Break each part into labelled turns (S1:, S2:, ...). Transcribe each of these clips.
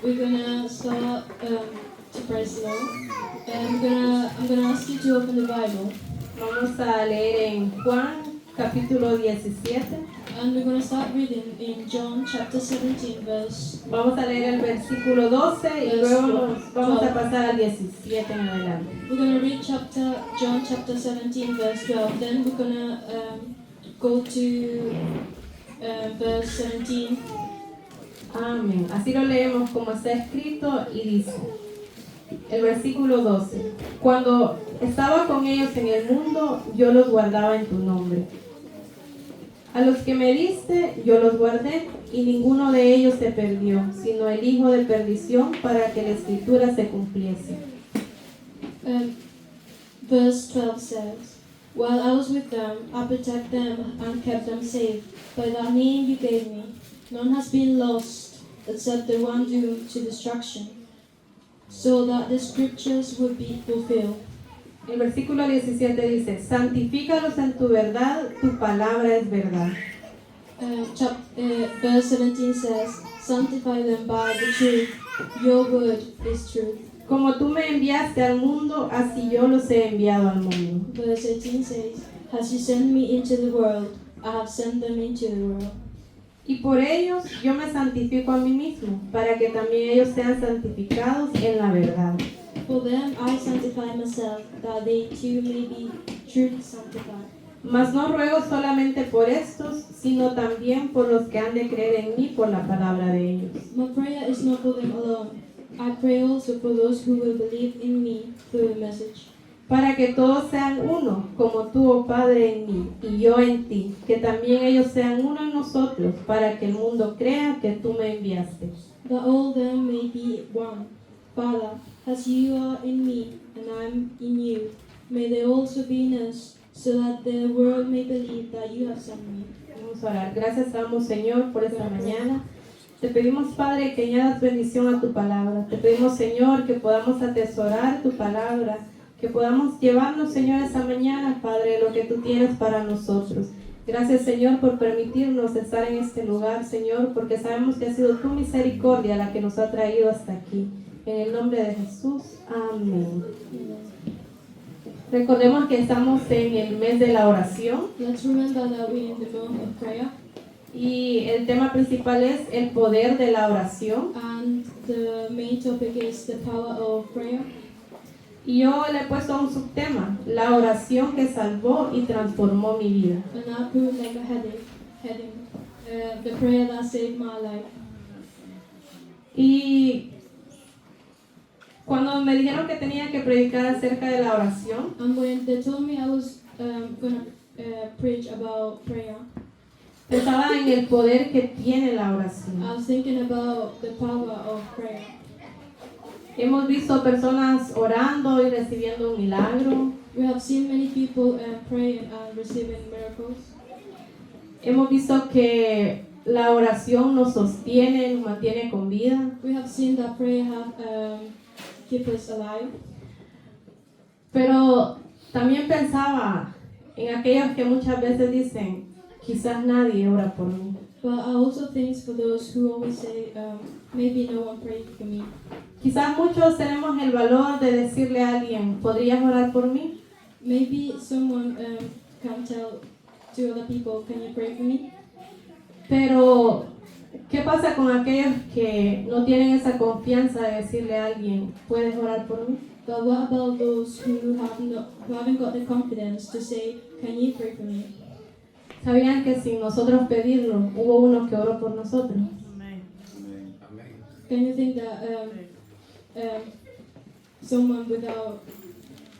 S1: we're gonna start to praise the Lord. And I'm gonna ask you to open the Bible.
S2: Vamos a leer en Juan capítulo 17.
S1: And we're gonna start reading in John chapter 17, verse.
S2: Vamos a leer el versículo 12 y luego nos vamos a pasar al 17 en adelante.
S1: We're gonna read John chapter 17, verse 12. Then we're gonna go to verse 17.
S2: Amén. Así lo leemos como está escrito y dice, el versículo 12. Cuando estaba con ellos en el mundo, yo los guardaba en tu nombre. A los que me diste, yo los guardé, y ninguno de ellos se perdió, sino el hijo de perdición, para que la escritura se cumpliese.
S1: Verse 12 says, while I was with them, I protected them and kept them safe. By that name you gave me, none has been lost except the one doomed to destruction, so that the scriptures would be fulfilled.
S2: El versículo 17 dice, santifícalos en tu verdad, tu palabra es verdad.
S1: Verse 17 says, sanctify them by the truth, your word is truth.
S2: Como tú me enviaste al mundo, así yo los he enviado al mundo.
S1: Verse 18 says, as you sent me into the world, I have sent them into the world.
S2: Y por ellos yo me santifico a mí mismo, para que también ellos sean santificados en la verdad.
S1: For them I sanctify myself, that they too may be truly sanctified.
S2: Mas no ruego solamente por estos, sino también por los que han de creer en mí por la palabra de ellos.
S1: My prayer is not for them alone. I pray also for those who will believe in me through the message.
S2: Para que todos sean uno, como tú, oh Padre, en mí, y yo en ti, que también ellos sean uno en nosotros, para que el mundo crea que tú me enviaste.
S1: That all them may be one. Father, as you are in me and I am in you, may they also be in us, so that the world may believe that you have sent me.
S2: Vamos a orar. Gracias damos, Señor, por esta mañana. Te pedimos, Padre, que añadas bendición a tu palabra. Te pedimos, Señor, que podamos atesorar tu palabra, que podamos llevarnos, Señor, esta mañana, Padre, lo que tú tienes para nosotros. Gracias, Señor, por permitirnos estar en este lugar, Señor, porque sabemos que ha sido tu misericordia la que nos ha traído hasta aquí. En el nombre de Jesús, amén. Recordemos que estamos en el mes de la oración.
S1: Let's remember that we're in the month of prayer,
S2: Y el tema principal es el poder de la oración.
S1: and the main topic is the power of prayer.
S2: Y yo le he puesto un subtema, la oración que salvó y transformó mi vida.
S1: And I put like a heading, the prayer that saved my life.
S2: Y cuando me dijeron que tenía que predicar acerca de la oración,
S1: And when they told me I was gonna preach about prayer,
S2: pensaba en el poder que tiene la oración.
S1: I was thinking about the power of prayer.
S2: Hemos visto personas orando y recibiendo un milagro.
S1: We have seen many people praying and receiving miracles.
S2: Hemos visto que la oración nos sostiene, nos mantiene con vida.
S1: We have seen that prayer have keep us alive.
S2: Pero también pensaba en aquellos que muchas veces dicen, quizás nadie ora por mí.
S1: But I also think for those who always say, maybe no one prayed for me.
S2: Quizás muchos tenemos el valor de decirle a alguien, ¿podrías orar por mí?
S1: Maybe someone can tell to other people, can you pray for me?
S2: Pero, ¿qué pasa con aquellos que no tienen esa confianza de decirle a alguien, ¿puedes orar por mí?
S1: But what about those who haven't got the confidence to say, can you pray for me?
S2: ¿Sabían que sin nosotros pedirlo, hubo uno que oró por nosotros?
S1: Can you think that someone without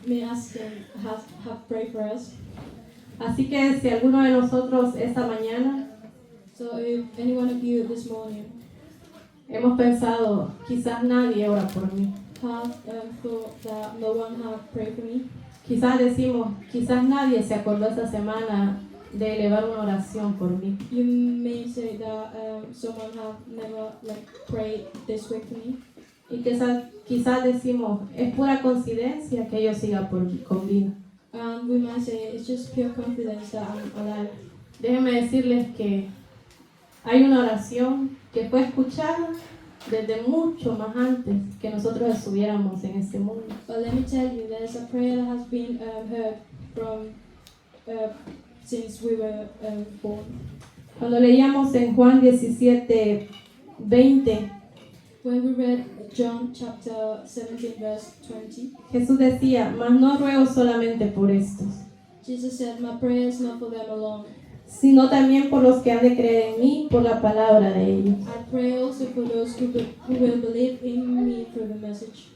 S1: me asking have prayed for us?
S2: Así que si alguno de nosotros esta mañana
S1: So if any one of you this morning
S2: hemos pensado, quizás nadie ora por mí.
S1: have thought that no one have prayed for me,
S2: Quizás decimos, quizás nadie se acordó esta semana de elevar una oración por mí.
S1: you may say that someone have never prayed this way for me.
S2: Y quizás decimos, es pura coincidencia que yo siga con vida.
S1: And we might say it's just pure confidence that I'm alive.
S2: Déjenme decirles que hay una oración que fue escuchada desde mucho más antes que nosotros estuviéramos en este mundo.
S1: But let me tell you, there's a prayer that has been heard from since we were born.
S2: Cuando leíamos en Juan 17, 20,
S1: When we read John chapter 17 verse 20,
S2: Jesús decía, mas no ruego solamente por estos,
S1: Jesus said, my prayer is not for them alone.
S2: sino también por los que han de creer en mí por la palabra de ellos.
S1: I pray also for those who will believe in me through the message.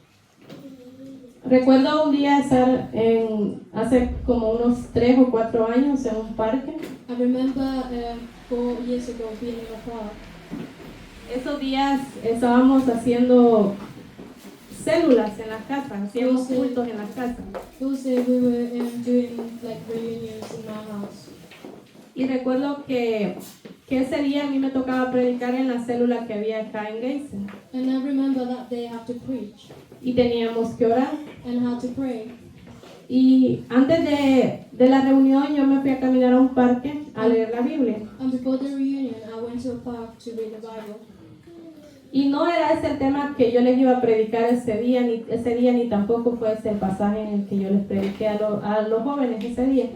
S2: Recuerdo un día estar hace como unos 3 o 4 años en un parque.
S1: I remember 4 years ago being in a park.
S2: Esos días estábamos haciendo células en la casa, hacíamos
S1: Sí.
S2: cultos en la casa.
S1: Those days we were doing like reunions in my house.
S2: Y recuerdo que ese día a mí me tocaba predicar en la célula que había acá en Geisel.
S1: And I remember that day I have to preach
S2: Y teníamos que orar.
S1: and how to pray.
S2: Y antes de la reunión yo me fui a caminar a un parque a leer la Biblia.
S1: And before the reunion, I went to a park to read the Bible.
S2: Y no era ese el tema que yo les iba a predicar ese día, ni tampoco fue ese el pasaje en el que yo les prediqué a los jóvenes ese día.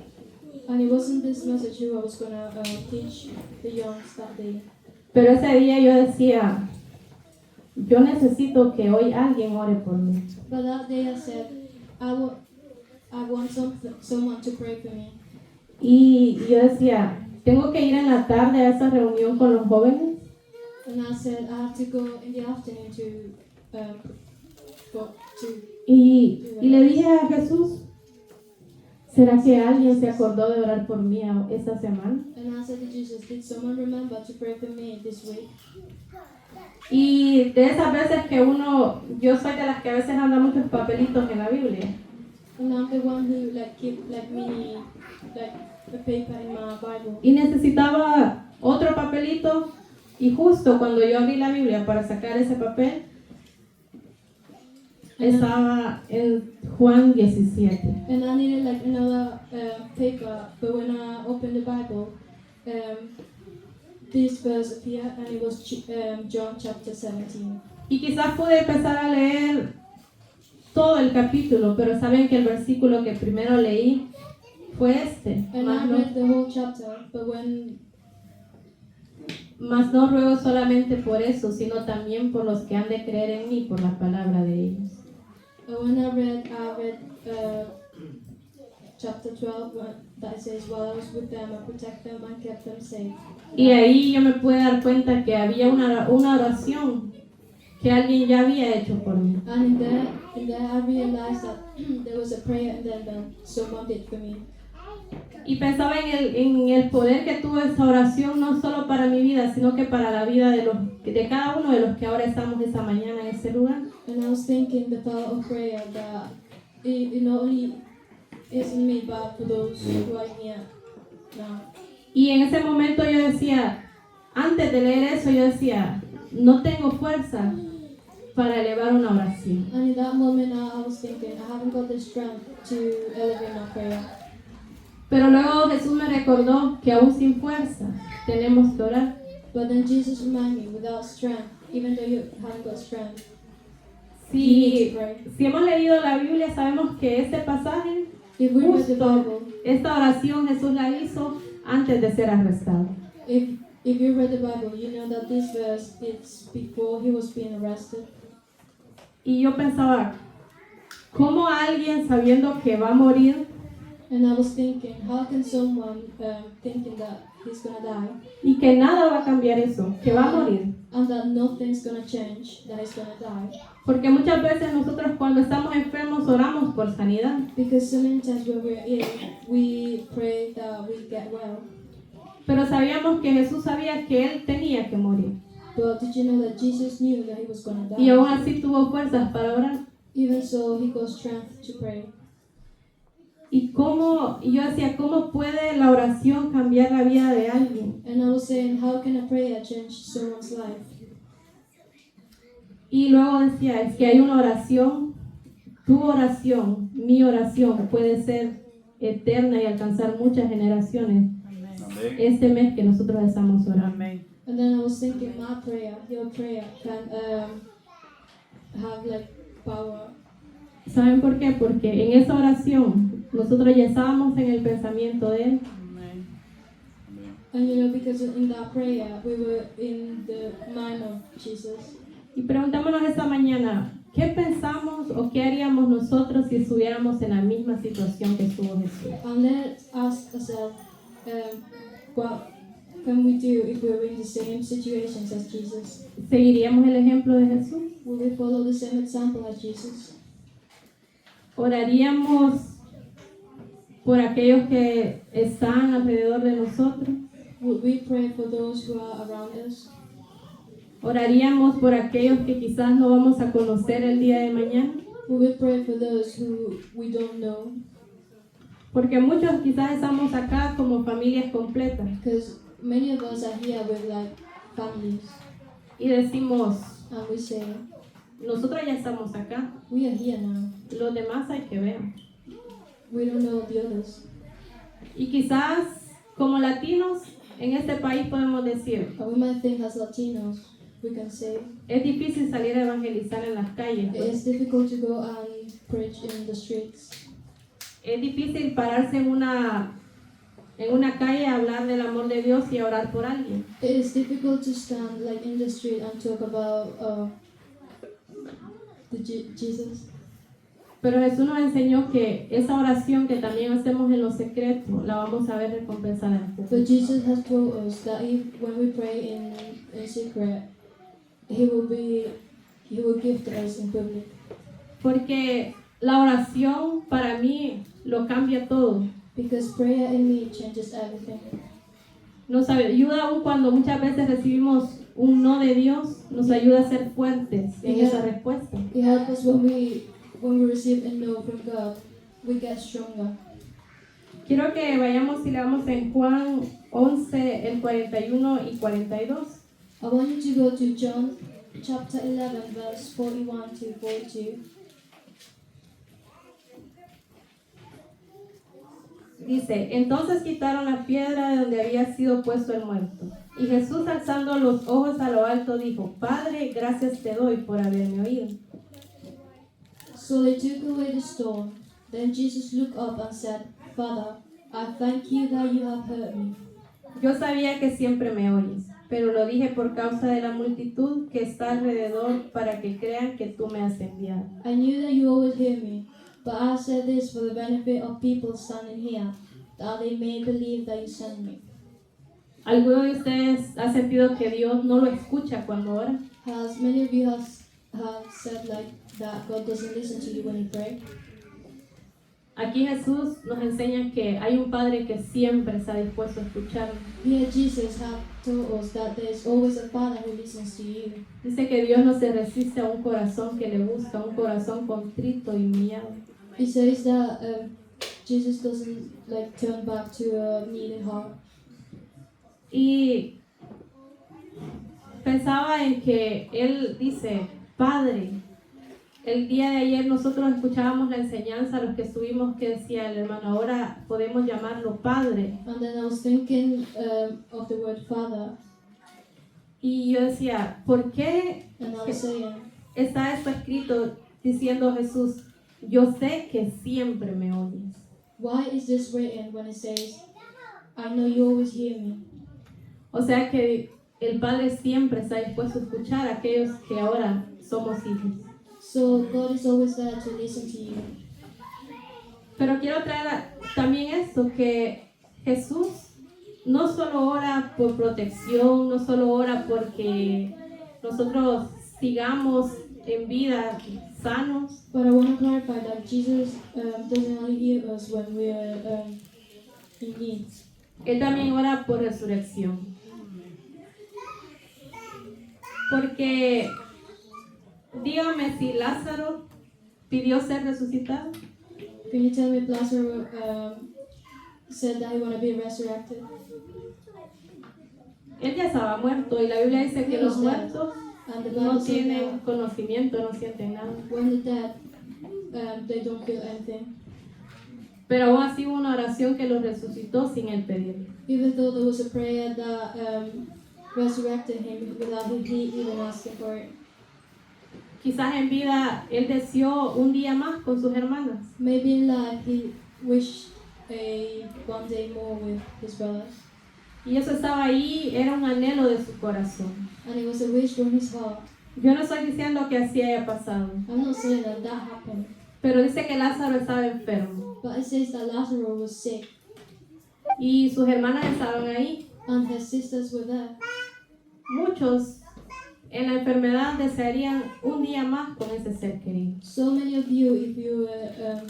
S1: And it wasn't this message who I was going to teach the youngs that day.
S2: Pero ese día yo decía, yo necesito que hoy alguien ore por mí.
S1: But that day I said, I want someone to pray for me.
S2: Y yo decía, tengo que ir en la tarde a esa reunión con los jóvenes.
S1: And I said, I have to go in the afternoon
S2: Y le dije a Jesús, ¿será que alguien se acordó de orar por mí esta semana?
S1: And I said to Jesus, did someone remember to pray for me this week?
S2: Y de esas veces que yo soy de las que a veces anda muchos papelitos en la Biblia.
S1: And I'm the one who keep mini a paper in my Bible.
S2: Y necesitaba otro papelito. Y justo cuando yo abrí la Biblia para sacar ese papel, estaba en Juan 17.
S1: And I needed another paper, but when I opened the Bible, this verse appeared, and it was John chapter 17.
S2: Y quizás pude empezar a leer todo el capítulo, pero saben que el versículo que primero leí fue este.
S1: And I read the whole chapter, but
S2: Mas no ruego solamente por eso, sino también por los que han de creer en mí por la palabra de ellos.
S1: when I read chapter 12, that says, while I was with them, I protect them and kept them safe.
S2: Y ahí yo me pude dar cuenta que había una oración que alguien ya había hecho por mí.
S1: And in there I realized that there was a prayer and then that someone did for me.
S2: Y pensaba en el poder que tuvo esa oración, no solo para mi vida, sino que para la vida de cada uno de los que ahora estamos esta mañana en este lugar.
S1: And I was thinking the power of prayer that it not only isn't me, but for those who are here now.
S2: Y en ese momento yo decía, antes de leer eso, yo decía, no tengo fuerza para elevar una oración.
S1: And in that moment I was thinking, I haven't got the strength to elevate my prayer.
S2: Pero luego Jesús me recordó que aún sin fuerza tenemos que orar.
S1: But then Jesus reminded me, without strength, even though you haven't got strength,
S2: Si hemos leído la Biblia, sabemos que este pasaje,
S1: if we read the
S2: justo
S1: Bible,
S2: esta oración Jesús la hizo antes de ser arrestado.
S1: if you read the Bible, you know that this verse it's before he was being arrested.
S2: Y yo pensaba, ¿cómo alguien sabiendo que va a morir
S1: And I was thinking, how can someone thinking that he's gonna die
S2: y que nada va a cambiar eso, que va a morir?
S1: and that nothing's gonna change, that he's gonna die?
S2: Porque muchas veces nosotros cuando estamos enfermos oramos por sanidad.
S1: Because so many times when we're ill, we pray that we get well.
S2: Pero sabíamos que Jesús sabía que Él tenía que morir.
S1: But did you know that Jesus knew that he was gonna die?
S2: Y aún así tuvo fuerzas para orar.
S1: Even so, he got strength to pray.
S2: Y yo decía, ¿cómo puede la oración cambiar la vida de alguien?
S1: And I was saying, how can a prayer change someone's life?
S2: Y luego decía, es que hay una oración, tu oración, mi oración puede ser eterna y alcanzar muchas generaciones.
S3: Amén.
S2: Este mes que nosotros estamos orando.
S3: Amén.
S1: And then I was thinking my prayer, your prayer, can have like power.
S2: ¿Saben por qué? Porque en esa oración nosotros ya estábamos en el pensamiento de Él.
S1: And you know, because in that prayer, we were in the mind of Jesus.
S2: Y preguntémonos esta mañana, ¿qué pensamos o qué haríamos nosotros si estuviéramos en la misma situación que estuvo Jesús?
S1: And let's ask ourselves, what can we do if we were in the same situations as Jesus?
S2: ¿Seguiríamos el ejemplo de Jesús?
S1: Will we follow the same example as Jesus?
S2: ¿Oraríamos por aquellos que están alrededor de nosotros?
S1: Would we pray for those who are around us?
S2: ¿Oraríamos por aquellos que quizás no vamos a conocer el día de mañana?
S1: Will we pray for those who we don't know?
S2: Porque muchos quizás estamos acá como familias completas
S1: Because many of us are here with like families,
S2: y decimos,
S1: and we say,
S2: nosotros ya estamos acá,
S1: we are here now.
S2: los demás hay que ver.
S1: We don't know the others.
S2: Y quizás como latinos en este país podemos decir,
S1: And we might think as Latinos, we can say,
S2: es difícil salir a evangelizar en las calles, pues.
S1: it's difficult to go and preach in the streets.
S2: Es difícil pararse en una calle a hablar del amor de Dios y a orar por alguien.
S1: It is difficult to stand like in the street and talk about Jesus.
S2: Pero Jesús nos enseñó que esa oración que también hacemos en lo secreto la vamos a ver recompensada en
S1: But
S2: público.
S1: Jesus has told us that when we pray in secret, He will give to us in public.
S2: Porque la oración para mí lo cambia todo.
S1: Because prayer in me changes everything.
S2: Nos ayuda aún cuando muchas veces recibimos un no de Dios, nos ayuda a ser fuertes en esa respuesta.
S1: It helps us when we receive a no from God, we get stronger.
S2: Quiero que vayamos y leamos en Juan 11, el 41 y 42.
S1: I want you to go to John chapter 11, verse 41 to 42.
S2: Dice, entonces quitaron la piedra de donde había sido puesto el muerto. Y Jesús, alzando los ojos a lo alto, dijo, Padre, gracias te doy por haberme oído.
S1: So they took away the stone. Then Jesus looked up and said, Father, I thank you that you have heard me.
S2: Yo sabía que siempre me oyes, pero lo dije por causa de la multitud que está alrededor para que crean que tú me has enviado.
S1: I knew that you always hear me, but I said this for the benefit of people standing here, that they may believe that you sent me.
S2: ¿Alguno de ustedes ha sentido que Dios no lo escucha cuando ora?
S1: Has many of you have said like that God doesn't listen to you when you pray?
S2: Aquí Jesús nos enseña que hay un Padre que siempre está dispuesto a escucharnos.
S1: Here Jesus have told us that there's always a Father who listens to you.
S2: Dice que Dios no se resiste a un corazón que le busca, un corazón contrito y humillado.
S1: He says that Jesus doesn't like turn back to a needy heart.
S2: Y pensaba en que Él dice, Padre, el día de ayer nosotros escuchábamos la enseñanza, los que estuvimos, que decía el hermano, ahora podemos llamarlo Padre.
S1: And then I was thinking of the word Father,
S2: Y yo decía, ¿por qué
S1: and I was saying,
S2: está esto escrito diciendo Jesús, yo sé que siempre me oyes?
S1: why is this written when it says, I know you always hear me?
S2: O sea que el Padre siempre está dispuesto a escuchar a aquellos que ahora somos hijos.
S1: So God is always there to listen to you.
S2: Pero quiero traer también esto, que Jesús no solo ora por protección, no solo ora porque nosotros sigamos en vida sanos,
S1: But I want to clarify that Jesus doesn't only hear us when we are in need.
S2: Él también ora por resurrección. Porque dígame si Lázaro pidió ser resucitado.
S1: Can you tell me if Lazarus said that he want to be resurrected?
S2: Él ya estaba muerto y la Biblia dice que los muertos
S1: And the
S2: no
S1: Bible said
S2: tienen
S1: that
S2: conocimiento, no sienten nada.
S1: when the dead, they don't feel anything.
S2: Pero aún así hubo una oración que los resucitó sin él pedirlo.
S1: Even though there was a prayer that resurrected him without he even asking for it.
S2: Quizás en vida él deseó un día más con sus hermanas.
S1: Maybe in life he wished one day more with his brothers,
S2: Y eso estaba ahí, era un anhelo de su corazón.
S1: and it was a wish from his heart.
S2: Yo no estoy diciendo que así haya pasado,
S1: I'm not saying that happened,
S2: pero dice que Lázaro estaba enfermo
S1: but it says that Lazarus was sick,
S2: y sus hermanas estaban ahí.
S1: and his sisters were there.
S2: Muchos en la enfermedad desearían un día más con ese ser querido.
S1: So many of you, if you were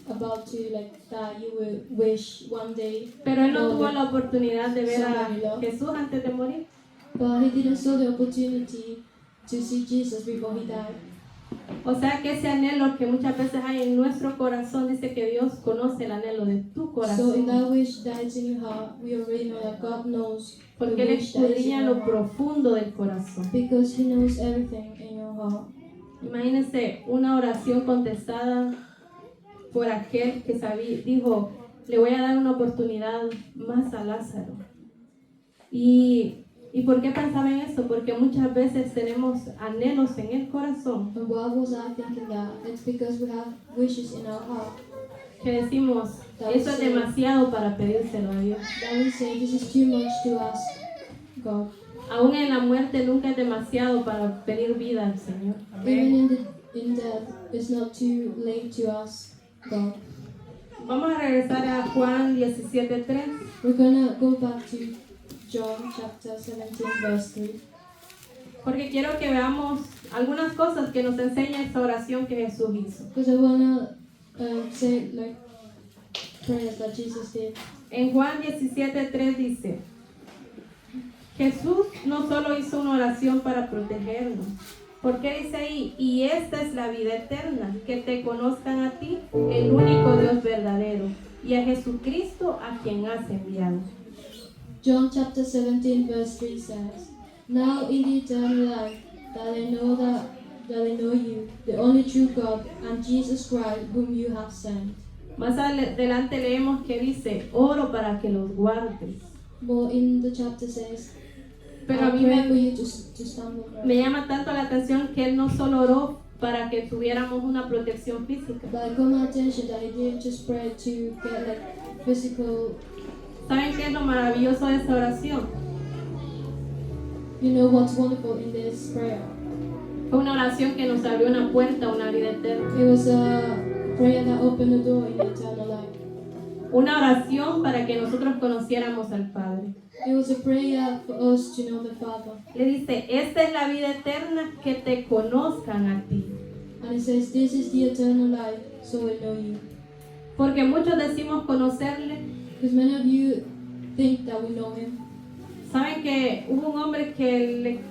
S1: about to die, you would wish one day,
S2: Pero él no tuvo la oportunidad de ver a
S1: Somebody
S2: Jesús antes de morir.
S1: but he didn't saw the opportunity to see Jesus before he died.
S2: O sea que ese anhelo que muchas veces hay en nuestro corazón, dice que Dios conoce el anhelo de tu
S1: So in
S2: corazón.
S1: that wish that is in your heart, we already know that God knows the
S2: Porque Él
S1: wish that is in
S2: escudriña
S1: your
S2: lo
S1: heart,
S2: profundo del corazón.
S1: because he knows everything in your heart.
S2: Imagínense una oración contestada por aquel que dijo, le voy a dar una oportunidad más a Lázaro. ¿Y por qué pensaba en eso? Porque muchas veces tenemos anhelos en el corazón
S1: And why was I thinking that? It's because we have wishes in our heart
S2: que decimos, eso es demasiado para pedírselo a Dios.
S1: that we say this is too much to ask God.
S2: Aún en la muerte nunca es demasiado para pedir vida al Señor.
S1: Even in death, it's not too late to ask God.
S2: Vamos a regresar a Juan 17:3.
S1: We're gonna go back to John chapter 17 verse 3.
S2: Porque quiero que veamos algunas cosas que nos enseña esta oración que Jesús hizo.
S1: Because I wanna say prayers that Jesus did.
S2: En Juan 17:3 dice, Jesús no solo hizo una oración para protegernos, porque dice ahí, y esta es la vida eterna, que te conozcan a ti, el único Dios verdadero, y a Jesucristo a quien has enviado.
S1: John chapter 17 verse 3 says, Now in the eternal life, that they know you, the only true God, and Jesus Christ, whom you have sent.
S2: Más adelante leemos que dice, oro para que los guardes.
S1: More in the chapter says,
S2: Pero a
S1: I
S2: mí
S1: pray for
S2: me,
S1: you to stand upright.
S2: me llama tanto la atención que Él no solo oró para que tuviéramos una protección física.
S1: But it got my attention that he didn't just pray to get physical.
S2: ¿Saben qué es lo maravilloso de esta oración?
S1: You know what's wonderful in this prayer?
S2: Fue una oración que nos abrió una puerta a una vida eterna.
S1: It was a prayer that opened the door in eternal life.
S2: Una oración para que nosotros conociéramos al Padre.
S1: It was a prayer for us to know the Father.
S2: Le dice, esta es la vida eterna, que te conozcan a ti.
S1: And it says, This is the eternal life, so I know you.
S2: Porque muchos decimos conocerle.
S1: Because many of you think that we know him.
S2: Saben que hubo un hombre que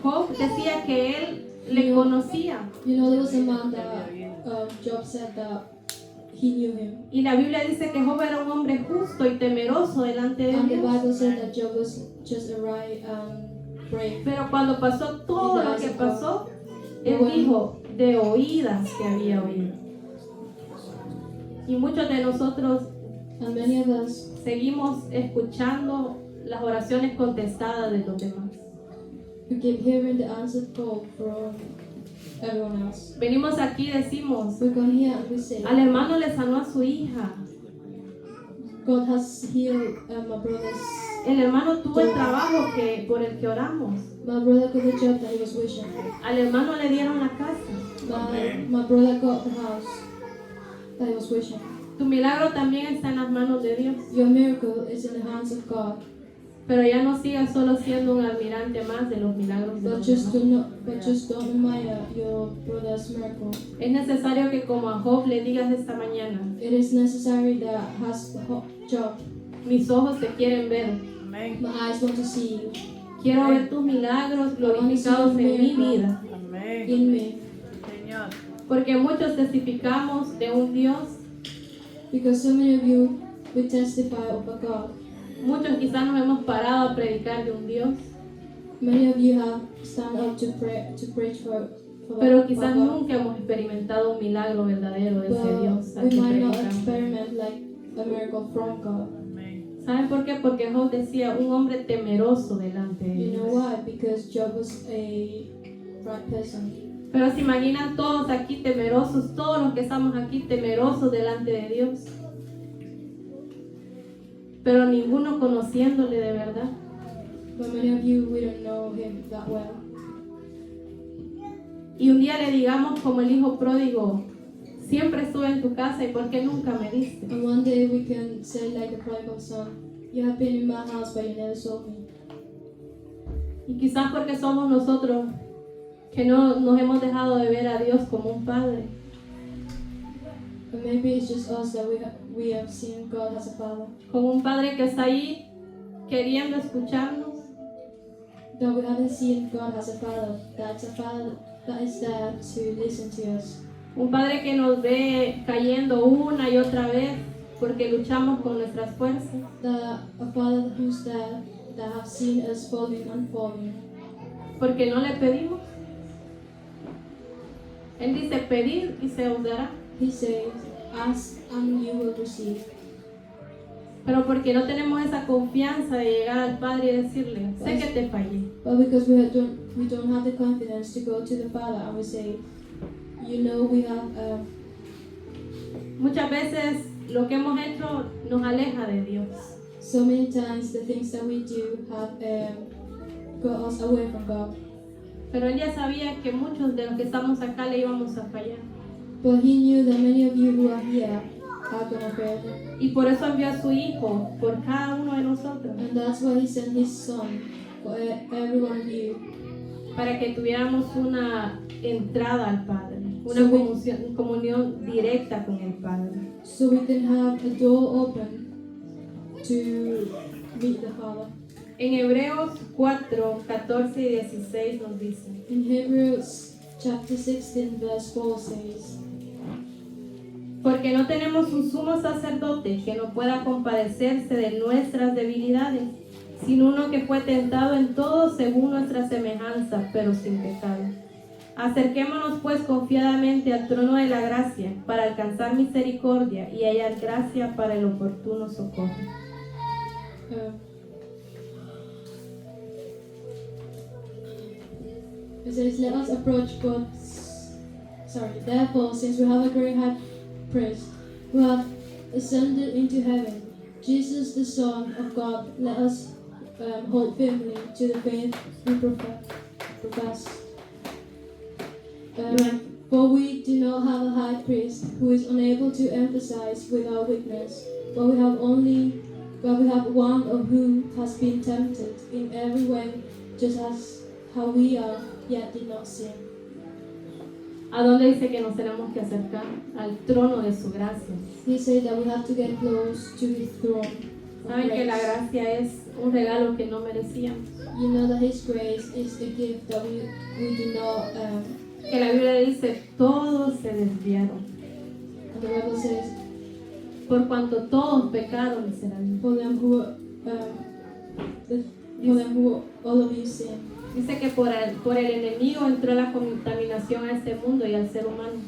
S2: Job decía que él le conocía.
S1: You know, there was a man that Job said that he knew him.
S2: Y la Biblia dice que Job era un hombre justo y temeroso delante de
S1: And the
S2: Dios.
S1: Bible said that Job was just a right and brave.
S2: Pero cuando pasó todo lo que pasó, él dijo de oídas que había oído. Y muchos de nosotros
S1: And many of us,
S2: seguimos escuchando las oraciones contestadas de los demás.
S1: we keep hearing the answered call from everyone else.
S2: Venimos aquí y decimos,
S1: We come here and we say,
S2: al hermano le sanó a su hija.
S1: God has healed my brother's.
S2: El hermano tuvo el trabajo por el que oramos.
S1: My brother got the job that he was wishing for.
S2: Al hermano le dieron la casa.
S1: My brother got the house that he was wishing for.
S2: Tu milagro también está en las manos de Dios.
S1: Your miracle is in the hands of God.
S2: Pero ya no sigas solo siendo un admirante más de los milagros de
S1: But
S2: los
S1: just
S2: demás.
S1: don't admire your brother's miracle.
S2: Es necesario que como a Job le digas esta mañana,
S1: It is necessary that has Job.
S2: mis ojos te quieren ver.
S3: Amén.
S1: My eyes want to see you
S2: Quiero ver tus milagros glorificados en mi vida.
S3: Amén.
S1: in me.
S3: Señor.
S2: Porque muchos testificamos de un Dios.
S1: Because so many of you will testify of a God.
S2: Muchos quizás nos hemos parado a predicar de un Dios.
S1: Many of you have stand up to preach for
S2: Pero
S1: for
S2: quizás
S1: God.
S2: nunca hemos experimentado un milagro verdadero de ese Dios al
S1: But we
S2: que
S1: might not
S2: predicamos.
S1: experiment like a miracle from God.
S3: Amén.
S2: ¿Saben por qué? Porque Job decía un hombre temeroso delante de
S1: You know
S2: Dios.
S1: why? Because Job was a right person.
S2: Pero se imaginan todos aquí temerosos, todos los que estamos aquí temerosos delante de Dios. Pero ninguno conociéndole de verdad.
S1: But many of you, we don't know him that well.
S2: Y un día le digamos como el hijo pródigo, siempre estuve en tu casa y ¿por qué nunca me diste?
S1: And one day we can say like the prodigal son, you have been in my house but you never saw me.
S2: Y quizás porque somos nosotros que no nos hemos dejado de ver a Dios como un padre.
S1: But maybe it's just us that we have seen God as a father.
S2: Como un padre que está ahí queriendo escucharnos.
S1: That we haven't seen God as a father. That's a father that is there to listen to us.
S2: Un padre que nos ve cayendo una y otra vez porque luchamos con nuestras fuerzas.
S1: A father who's there that have seen us falling and falling.
S2: Porque no le pedimos. Él dice pedir y se os dará.
S1: He says, ask and you will receive.
S2: Pero porque no tenemos esa confianza de llegar al Padre y decirle, sé que te fallé.
S1: But because we don't have the confidence to go to the Father and we say, you know, we have.
S2: Muchas veces lo que hemos hecho nos aleja de Dios.
S1: So many times the things that we do have got us away from God.
S2: Pero él ya sabía que muchos de los que estamos acá le íbamos a fallar.
S1: But he knew that many of you who are here are gonna fail.
S2: Y por eso envió a su Hijo por cada uno de nosotros.
S1: And that's why he sent his son for every one of you.
S2: Para que tuviéramos una entrada al Padre. Una
S1: So
S2: comunión directa con el Padre.
S1: So we can have a door open to meet the Father.
S2: En Hebreos 4, 14 y 16 nos dice.
S1: In Hebrews chapter 16 verse 4 says,
S2: Porque no tenemos un sumo sacerdote que no pueda compadecerse de nuestras debilidades, sino uno que fue tentado en todo según nuestra semejanza, pero sin pecado. Acerquémonos pues confiadamente al trono de la gracia para alcanzar misericordia y hallar gracia para el oportuno socorro.
S1: It says, let us approach therefore, since we have a great high priest who hath ascended into heaven, Jesus the Son of God, let us hold firmly to the faith we profess. For we do not have a high priest who is unable to emphasize with our weakness, but we have one of who has been tempted in every way, just as how we are, yet did not sin.
S2: ¿A dónde dice que nos tenemos que acercar? Al trono de su gracia.
S1: He said that we have to get close to his throne.
S2: Saben que la gracia es un regalo que no merecíamos.
S1: You know that his grace is a gift that we do not.
S2: Que la Biblia dice, todos se desviaron.
S1: And the Bible says,
S2: por cuanto todos pecaron y serán.
S1: for them who all of you sin.
S2: Dice que por el enemigo entró la contaminación a este mundo y al ser humano.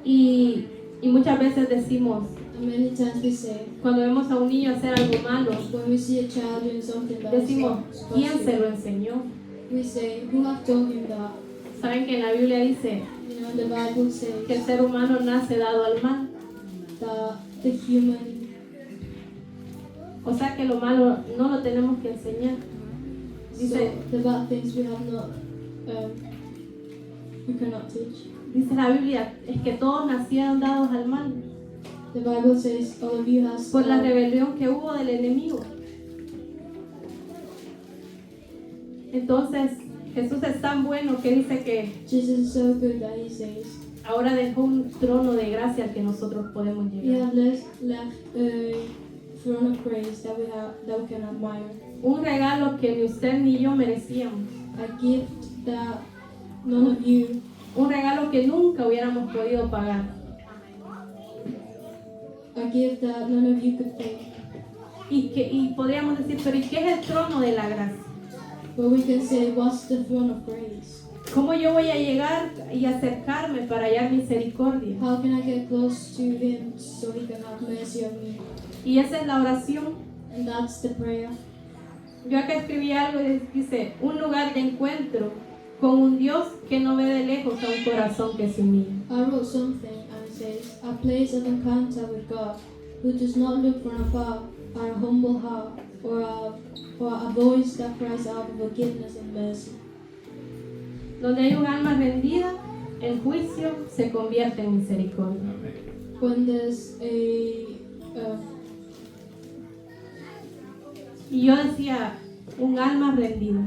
S2: Y muchas veces decimos,
S1: And many times we say,
S2: cuando vemos a un niño hacer algo malo,
S1: when we see a child doing something bad,
S2: decimos, ¿quién se lo enseñó?
S1: we say, who have told him that?
S2: Saben que en la Biblia dice
S1: You know, the Bible says
S2: que el ser humano nace dado al mal.
S1: that the human,
S2: O sea que lo malo no lo tenemos que enseñar. Dice,
S1: so the bad things we have not, we cannot teach.
S2: dice la Biblia, es que todos nacieron dados al mal.
S1: The Bible says all of you has
S2: Por la rebelión que hubo del enemigo. Entonces, Jesús es tan bueno que dice que
S1: Jesus is so good that he says,
S2: ahora dejó un trono de gracia al que nosotros podemos
S1: we
S2: llegar.
S1: have left a throne of grace that we can admire.
S2: Un regalo que ni usted ni yo merecíamos.
S1: A gift that none of you,
S2: Un regalo que nunca hubiéramos podido pagar.
S1: a gift that none of you could pay.
S2: Y podríamos decir, pero ¿y qué es el trono de la gracia?
S1: But we can say, what's the throne of grace?
S2: ¿Cómo yo voy a llegar y acercarme para hallar misericordia?
S1: How can I get close to Him so He can have mercy on me?
S2: Y esa es la oración.
S1: And that's the prayer.
S2: Yo acá escribí algo y dice, un lugar de encuentro con un Dios que no ve de lejos a un corazón que se humilla.
S1: I wrote something and it says, a place of encounter with God, who does not look from afar, or a humble heart, or a voice that cries out for forgiveness and mercy.
S2: Donde hay un alma rendida, el juicio se convierte en misericordia.
S1: When there's
S2: Y yo decía, un alma rendida.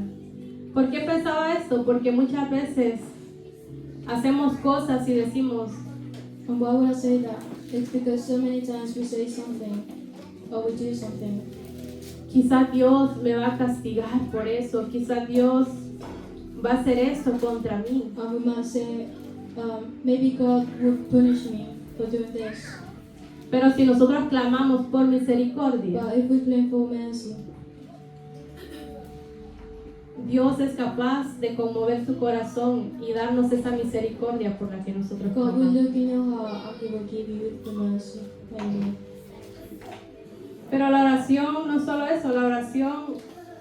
S2: ¿Por qué pensaba esto? Porque muchas veces hacemos cosas y decimos,
S1: and why would I say that? It's because so many times we say something, or we do something.
S2: quizás Dios me va a castigar por eso, quizás Dios va a hacer esto contra mí.
S1: And we might say, maybe God would punish me for doing this.
S2: Pero si nosotros clamamos por misericordia,
S1: But if we claim for mercy,
S2: Dios es capaz de conmover tu corazón y darnos esa misericordia por la que nosotros
S1: God will
S2: clamamos.
S1: look in your heart and He will give you the mercy. Amen.
S2: Pero la oración no es solo eso, la oración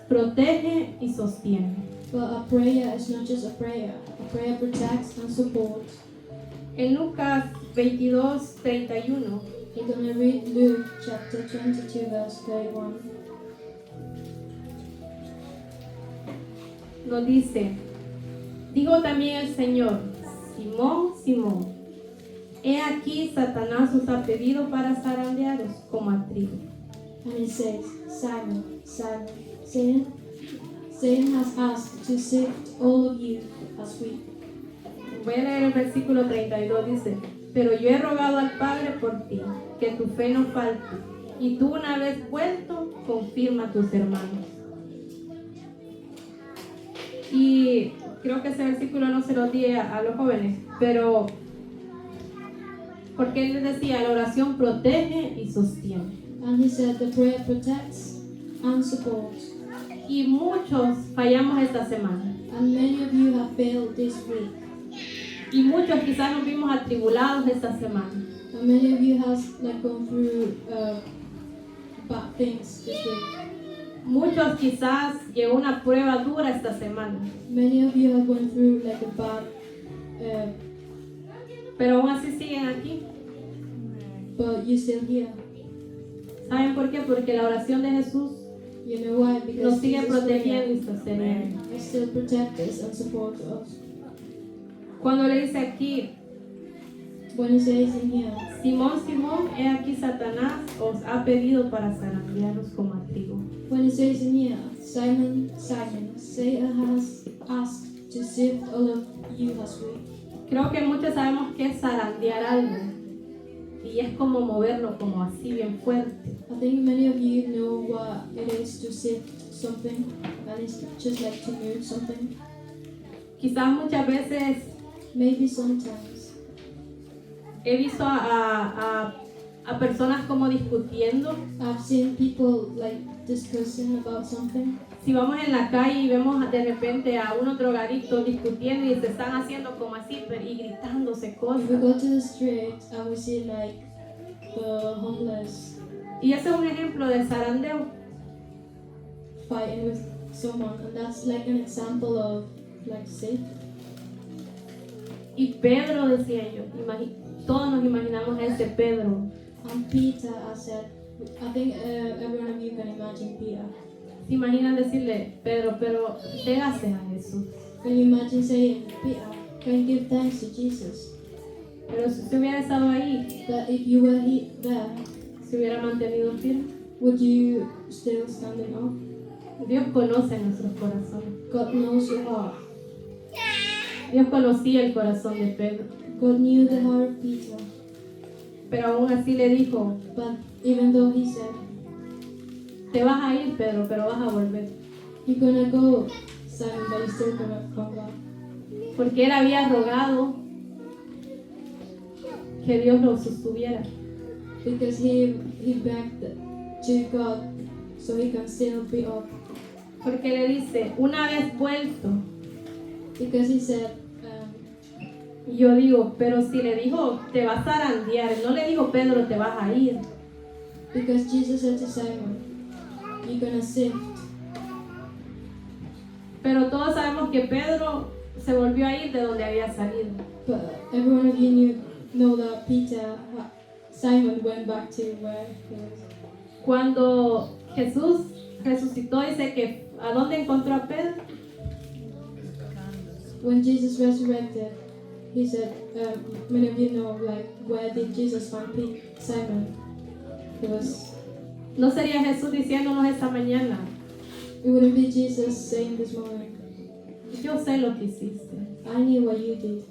S2: protege y sostiene.
S1: But a prayer is not just a prayer protects and supports.
S2: En Lucas 22:31
S1: We're going to read Luke chapter 22, verse 31.
S2: nos dice, dijo también el Señor, Simón, Simón, he aquí Satanás os ha pedido para zarandearos como a trigo.
S1: And it says, Simon, Simon, Satan has asked to sift all of you as wheat.
S2: Voy a leer el versículo 32, dice, pero yo he rogado al Padre por ti, que tu fe no falte, y tú una vez vuelto, confirma a tus hermanos. Y creo que ese versículo no se lo di a los jóvenes, pero porque él les decía, la oración protege y sostiene.
S1: And he said the prayer protects and supports.
S2: Y muchos fallamos esta semana.
S1: And many of you have failed this week.
S2: Y muchos quizás nos vimos atribulados esta semana.
S1: And many of you have gone through bad things this week.
S2: Muchos quizás llegó una prueba dura esta semana.
S1: Many of you have gone through a bad,
S2: Pero aún así siguen aquí.
S1: but you're still here.
S2: ¿Saben por qué? Porque la oración de Jesús
S1: You know why?
S2: nos
S1: Because
S2: sigue
S1: Jesus'
S2: protegiendo y
S1: prayer
S2: sosteniendo.
S1: still protects us and supports us.
S2: Cuando le dice aquí,
S1: When he says in here,
S2: Simón, Simón, he aquí Satanás os ha pedido para zarandearos como a trigo.
S1: when he says in here, Simon, Simon, Satan has asked to sift all of you as wheat.
S2: Creo que muchos sabemos qué es zarandear algo. Y es como moverlo como así bien fuerte.
S1: I think many of you know what it is to sift something, and it's just like to move something.
S2: Quizás muchas veces
S1: Maybe sometimes
S2: he visto a personas como discutiendo.
S1: I've seen people discussing about something.
S2: Si vamos en la calle y vemos de repente a unos drogadictos discutiendo y se están haciendo como así y gritándose
S1: If we
S2: cosas.
S1: go to the street and we see the homeless
S2: Y ese es un ejemplo de zarandeo.
S1: fighting with someone, and that's an example of sin.
S2: Y Pedro decía yo, todos nos imaginamos a ese Pedro.
S1: And Peter, I think every one of you can imagine Peter.
S2: Se imaginan decirle, Pedro, pero pégase a Jesús.
S1: Can you imagine saying, Peter, can you give thanks to Jesus?
S2: Pero si usted hubiera estado ahí,
S1: But if you were there,
S2: se hubiera mantenido firme.
S1: would you still standing up?
S2: Dios conoce nuestros corazones.
S1: God knows your heart.
S2: Dios conocía el corazón de Pedro.
S1: God knew the heart of Peter.
S2: Pero aún así le dijo,
S1: But even though he said,
S2: te vas a ir, Pedro, pero vas a volver.
S1: you're gonna go, Simon, but you're still gonna come back.
S2: Porque él había rogado que Dios lo sostuviera.
S1: Because he begged to God so he can still be up.
S2: Porque le dice, una vez vuelto,
S1: Because he said,
S2: Y yo digo, pero si le dijo, te vas a zarandear, no le dijo, Pedro, te vas a ir.
S1: because Jesus said to Simon, you're gonna sift.
S2: Pero todos sabemos que Pedro se volvió a ir de donde había salido.
S1: But every one of you know that Simon went back to where he was.
S2: Cuando Jesús resucitó, dice que ¿a dónde encontró a Pedro?
S1: When Jesus resurrected, he said, many of you know, like, where did Jesus find Simon? It was.
S2: No sería Jesús diciéndonos esta mañana,
S1: It wouldn't be Jesus saying this morning,
S2: yo sé lo que hiciste,
S1: I knew what you did.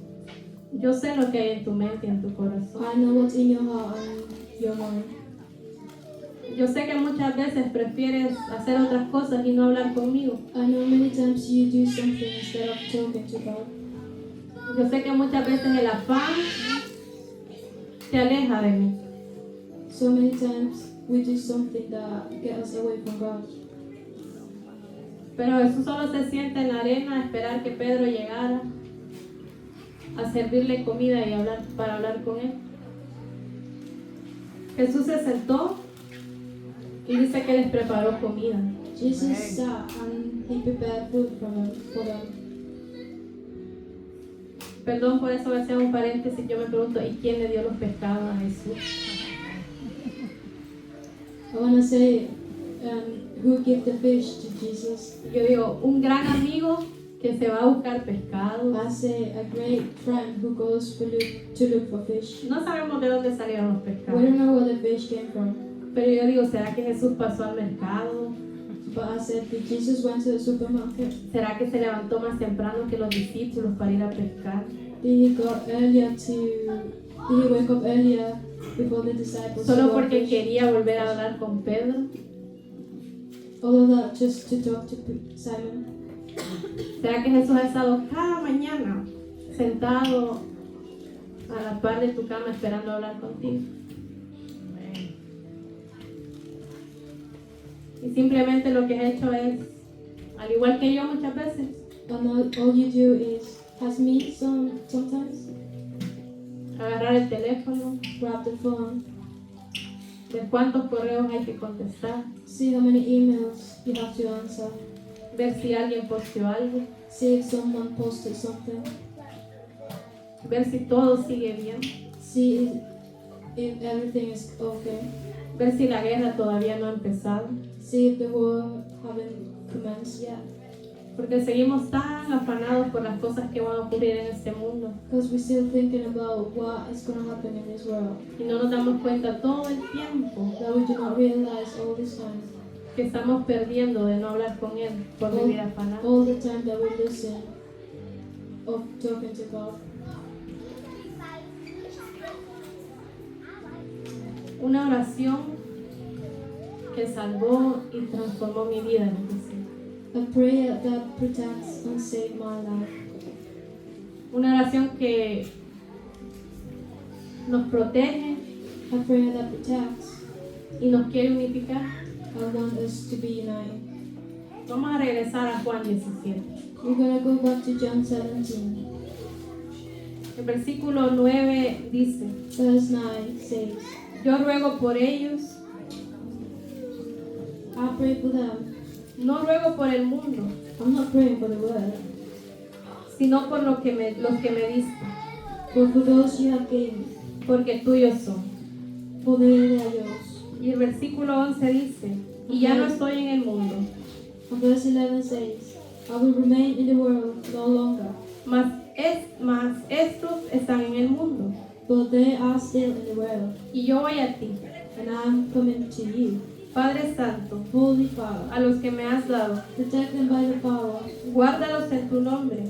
S2: yo sé lo que hay en tu mente y en tu corazón.
S1: I know what's in your heart and your mind.
S2: Yo sé que muchas veces prefieres hacer otras cosas y no hablar conmigo.
S1: I know many times you do something instead of talking to God.
S2: Yo sé que muchas veces el afán te aleja de mí.
S1: So many times we do something that gets us away from God.
S2: Pero Jesús solo se sienta en la arena a esperar que Pedro llegara a servirle comida y para hablar con él. Jesús se sentó y dice que les preparó comida.
S1: Jesus sat and he prepared food for them.
S2: Perdón por eso, voy a hacer un paréntesis. Yo me pregunto, ¿y quién le dio los pescados a Jesús?
S1: I want to say, who gave the fish to Jesus?
S2: Yo digo, un gran amigo que se va a buscar pescado.
S1: I say, a great friend who goes to look for fish.
S2: No sabemos de dónde salieron los
S1: We
S2: pescados.
S1: don't know where the fish came from.
S2: Pero yo digo, ¿será que Jesús pasó al mercado?
S1: But I said, did Jesus went to the supermarket?
S2: ¿Será que se levantó más temprano que los discípulos para ir a pescar?
S1: Did he wake up earlier before the disciples?
S2: Solo
S1: to go
S2: porque
S1: fish?
S2: quería volver a hablar con Pedro.
S1: All of that just to talk to Simon.
S2: ¿Será que Jesús ha estado cada mañana sentado a la par de tu cama esperando hablar contigo? Y simplemente lo que he hecho es, al igual que yo muchas veces,
S1: And all you do is, as me sometimes,
S2: agarrar el teléfono,
S1: grab the phone,
S2: ver cuántos correos hay que contestar,
S1: see how many emails you have to answer,
S2: ver si alguien posteó algo,
S1: see if someone posted something,
S2: ver si todo sigue bien,
S1: see if everything is okay,
S2: ver si la guerra todavía no ha empezado,
S1: see if the war haven't commenced yet.
S2: porque seguimos tan afanados por las cosas que van a ocurrir en este mundo
S1: Because we're still thinking about what is going to happen in this world.
S2: y no nos damos cuenta todo el tiempo
S1: That we do not realize all this time.
S2: que estamos perdiendo de no hablar con Él por vivir afanados.
S1: All the time that we listen of talking to God.
S2: Una oración que salvó y transformó mi vida, dice.
S1: A prayer that protects and saves my life.
S2: Una oración que nos protege
S1: A prayer that protects
S2: y nos quiere unificar.
S1: and wants us to be united.
S2: Vamos a regresar a Juan 17.
S1: We're going to go back to John 17.
S2: El versículo 9 dice,
S1: Verse 9 says,
S2: yo ruego por ellos,
S1: I pray for them.
S2: no ruego por el mundo,
S1: I'm not praying for the world,
S2: sino por los que me diste,
S1: but for those you have given,
S2: porque tuyos son.
S1: for they are yours.
S2: Y el versículo 11 dice, y ya no estoy en el mundo,
S1: And verse 11 says, I will remain in the world no longer,
S2: mas estos están en el mundo,
S1: but they are still in the world,
S2: y yo voy a ti,
S1: and I am coming to you.
S2: Padre Santo,
S1: Holy Father,
S2: a los que me has dado,
S1: protect them by the power,
S2: guárdalos en tu nombre,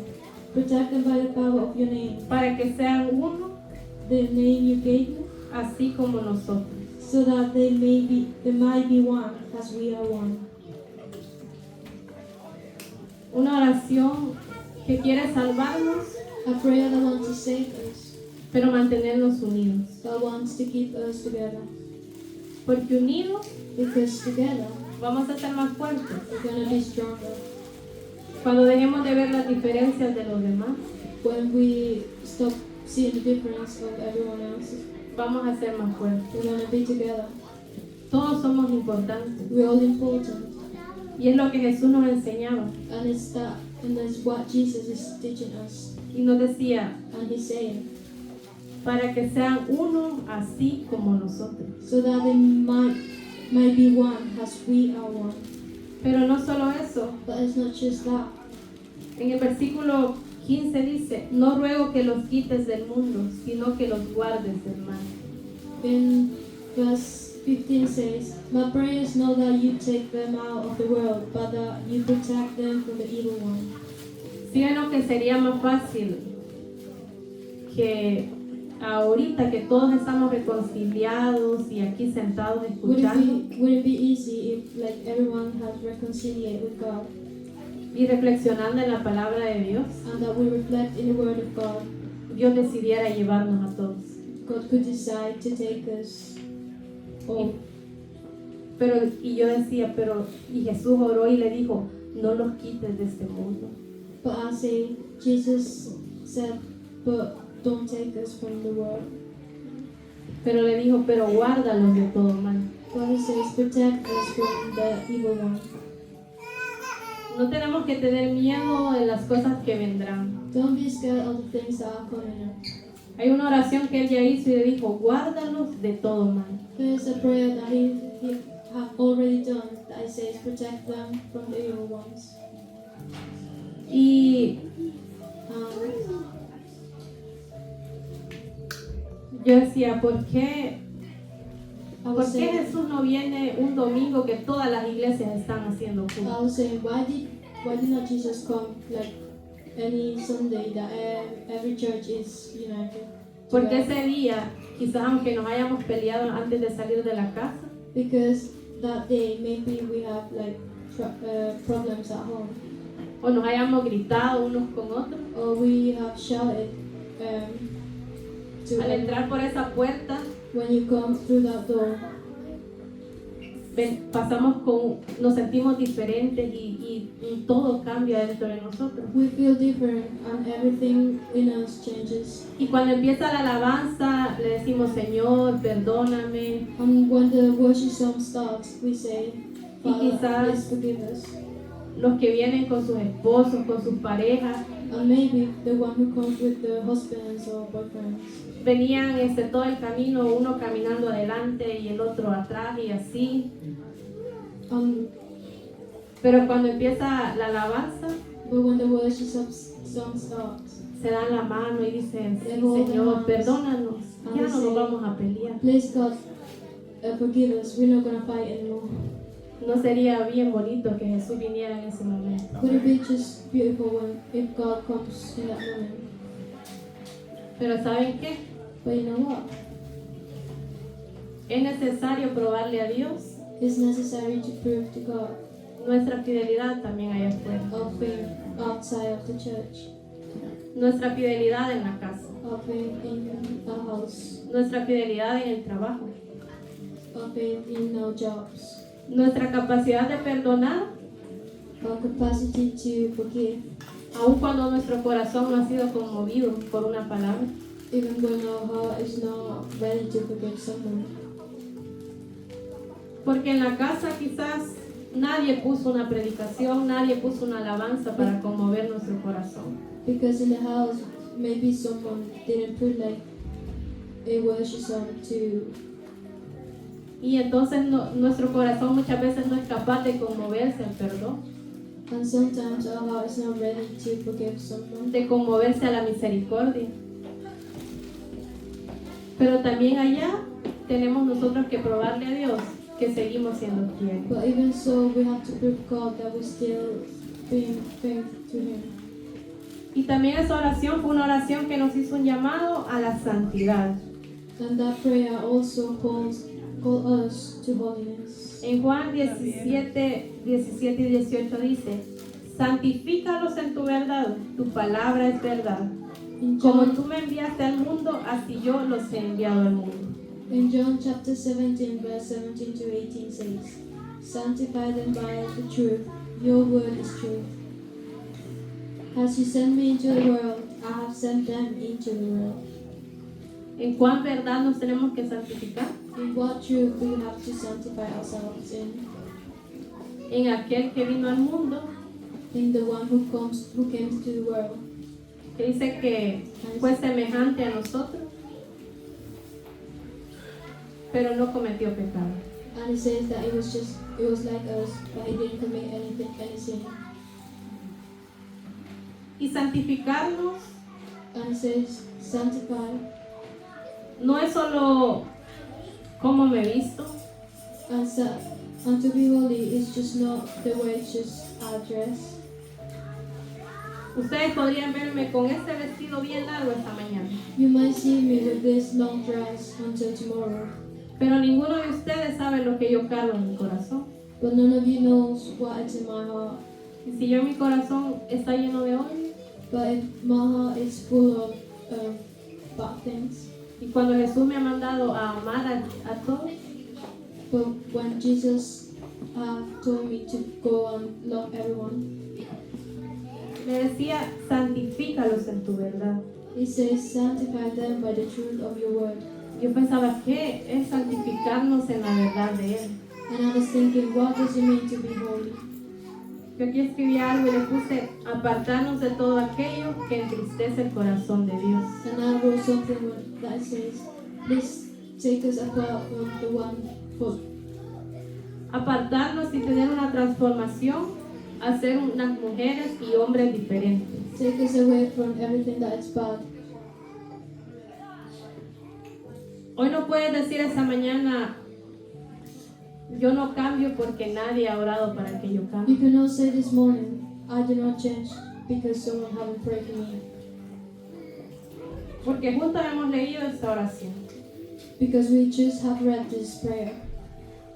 S1: protect them by the power of your name,
S2: para que sean uno,
S1: the name you gave me,
S2: así como nosotros.
S1: so that they might be one as we are one.
S2: Una oración que quiere salvarnos,
S1: A prayer that wants to save us,
S2: pero mantenernos unidos.
S1: that wants to keep us together,
S2: Porque unidos
S1: because together
S2: vamos a ser más fuertes.
S1: we're going to be stronger.
S2: Cuando dejemos de ver las diferencias de los demás,
S1: when we stop seeing the difference of everyone else,
S2: vamos a ser más fuertes.
S1: we're going to be together.
S2: Todos somos importantes.
S1: We're all important.
S2: Y es lo que Jesús nos enseñaba.
S1: And that's what Jesus is teaching us.
S2: Y nos decía,
S1: And He's saying,
S2: para que sean uno así como nosotros.
S1: so that they might be one as we are one.
S2: Pero no solo eso.
S1: But it's not just that.
S2: En el versículo 15 dice, no ruego que los quites del mundo, sino que los guardes del mal.
S1: In verse 15 says, my prayer is not that you take them out of the world, but that you protect them from the evil one.
S2: Fíjenos que sería más fácil que ahorita que todos estamos reconciliados y aquí sentados escuchando
S1: Would it be easy if like everyone has reconciled with God
S2: y reflexionando en la palabra de Dios,
S1: and that we reflect in the Word of God?
S2: Dios decidiera llevarnos a todos.
S1: God could decide to take us all.
S2: Y yo decía, y Jesús oró y le dijo, no los quites de este mundo.
S1: But I say, Jesus said, but don't take us from the world.
S2: Pero le dijo, pero guárdalos de todo mal.
S1: But He says, protect us from the evil one.
S2: No tenemos que tener miedo de las cosas que vendrán.
S1: Don't be scared of the things that are coming up.
S2: Hay una oración que él ya hizo y le dijo, guárdalos de todo mal.
S1: There's a prayer that he have already done that it says, protect them from the evil ones.
S2: Y yo decía, ¿por qué Jesús no viene un domingo que todas las iglesias están haciendo
S1: I
S2: culto?
S1: was saying, why did not Jesus come like any Sunday that every church is united?
S2: Porque
S1: together?
S2: ese día, quizás aunque nos hayamos peleado antes de salir de la casa,
S1: Because that day maybe we have like problems at home,
S2: o nos hayamos gritado unos con otros,
S1: or we have shouted to
S2: al entrar por esa puerta,
S1: when you come through that door.
S2: nos sentimos diferentes y todo cambia dentro de nosotros.
S1: We feel different and everything in us changes.
S2: Y cuando empieza la alabanza, le decimos, Señor, perdóname.
S1: And when the worship song starts, we say,
S2: Y quizás
S1: please forgive us.
S2: los que vienen con sus esposos, con sus parejas,
S1: And maybe the one who comes with the husbands or boyfriends.
S2: venían todo el camino, uno caminando adelante y el otro atrás y así. Pero cuando empieza la alabanza,
S1: But when the worship song starts,
S2: se dan la mano y dicen, sí,
S1: They hold their
S2: Señor,
S1: hands.
S2: perdónanos,
S1: And
S2: ya
S1: they
S2: no nos
S1: say,
S2: vamos a pelear.
S1: please God, forgive us. We're not going to fight anymore.
S2: ¿No sería bien bonito que Jesús viniera en ese momento?
S1: Would it be just beautiful if God comes in that moment?
S2: Pero ¿saben qué?
S1: But you know what?
S2: Es necesario probarle a Dios
S1: It's necessary to prove to God
S2: nuestra fidelidad también allá afuera,
S1: our faith outside of the church,
S2: nuestra fidelidad en la casa,
S1: our faith in our house,
S2: nuestra fidelidad en el trabajo,
S1: our faith in our jobs,
S2: nuestra capacidad de perdonar,
S1: our capacity to forgive,
S2: aun cuando nuestro corazón no ha sido conmovido por una palabra.
S1: even when our heart is not ready to forgive someone.
S2: Porque en la casa quizás nadie puso una predicación, nadie puso una alabanza para conmover nuestro corazón.
S1: Because in the house, maybe someone didn't put like a worship song to,
S2: Y entonces nuestro corazón muchas veces no es capaz de conmoverse al perdón,
S1: and sometimes our heart is not ready to forgive someone.
S2: de conmoverse a la misericordia. Pero también allá tenemos nosotros que probarle a Dios que seguimos siendo fieles.
S1: But even so, we have to prove God that we still being faithful to Him.
S2: Y también esa oración fue una oración que nos hizo un llamado a la santidad.
S1: And that prayer also calls us to holiness.
S2: En Juan 17 y 18 dice, santifícalos en tu verdad, tu palabra es verdad. Como tú me enviaste al mundo, así yo los he enviado al mundo.
S1: In John chapter 17, verse 17 to 18 says, sanctify them by the truth, your word is truth. As you sent me into the world, I have sent them into the world.
S2: ¿En cuán verdad nos tenemos que santificar?
S1: In what truth do we have to sanctify ourselves in?
S2: En aquel que vino al mundo,
S1: In the one who came to the world.
S2: que dice que fue semejante a nosotros, pero no cometió pecado.
S1: And it says that it was like us, but he didn't commit any sin.
S2: Y santificarnos
S1: And it says, sanctify.
S2: no es solo cómo me visto,
S1: And to be holy is just not the way it's just our dress.
S2: ustedes podrían verme con este vestido bien largo esta mañana,
S1: You might see me with this long dress until tomorrow,
S2: pero ninguno de ustedes sabe lo que yo cargo en mi corazón.
S1: but none of you knows what's in my heart.
S2: Y si yo mi corazón está lleno de odio,
S1: But if my heart is full of bad things.
S2: y cuando Jesús me ha mandado a amar a todos,
S1: But when Jesus told me to go and love everyone,
S2: me decía, santifícalos en tu verdad.
S1: he says, sanctify them by the truth of your word.
S2: Yo pensaba, ¿qué es santificarnos en la verdad de Él?
S1: And I was thinking, what does it mean to be holy?
S2: Yo aquí escribí algo y le puse, apartarnos de todo aquello que entristece el corazón de Dios.
S1: And I wrote something that says, please take us apart from the one foot.
S2: Apartarnos y tener una transformación a ser unas mujeres y hombres diferentes.
S1: Take us away from everything that is bad.
S2: Hoy no puedes decir esta mañana, yo no cambio porque nadie ha orado para que yo
S1: You
S2: cambie.
S1: cannot say this morning, I did not change because someone haven't prayed for me.
S2: Porque justo hemos leído esta oración.
S1: Because we just have read this prayer.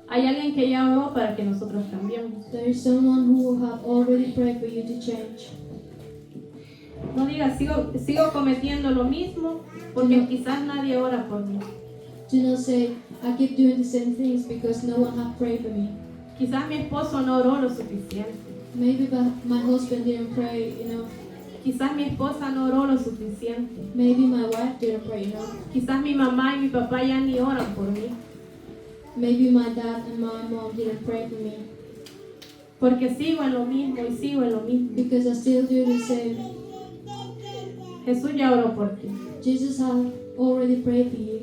S2: Hay alguien que ya oró para que nosotros cambiemos.
S1: There is someone who have already prayed for you to change.
S2: No digas, sigo cometiendo lo mismo porque
S1: No.
S2: quizás nadie ora por mí.
S1: Do not say, I keep doing the same things because no one have prayed for me.
S2: Quizás mi esposo no oró lo suficiente.
S1: Maybe my husband didn't pray enough.
S2: Quizás mi esposa no oró lo suficiente.
S1: Maybe my wife didn't pray enough.
S2: Quizás mi mamá y mi papá ya ni oran por mí.
S1: Maybe my dad and my mom didn't pray for me.
S2: Porque sigo en lo mismo y sigo en lo mismo.
S1: Because I still do the same.
S2: Jesús ya oró por ti.
S1: Jesus have already prayed for you.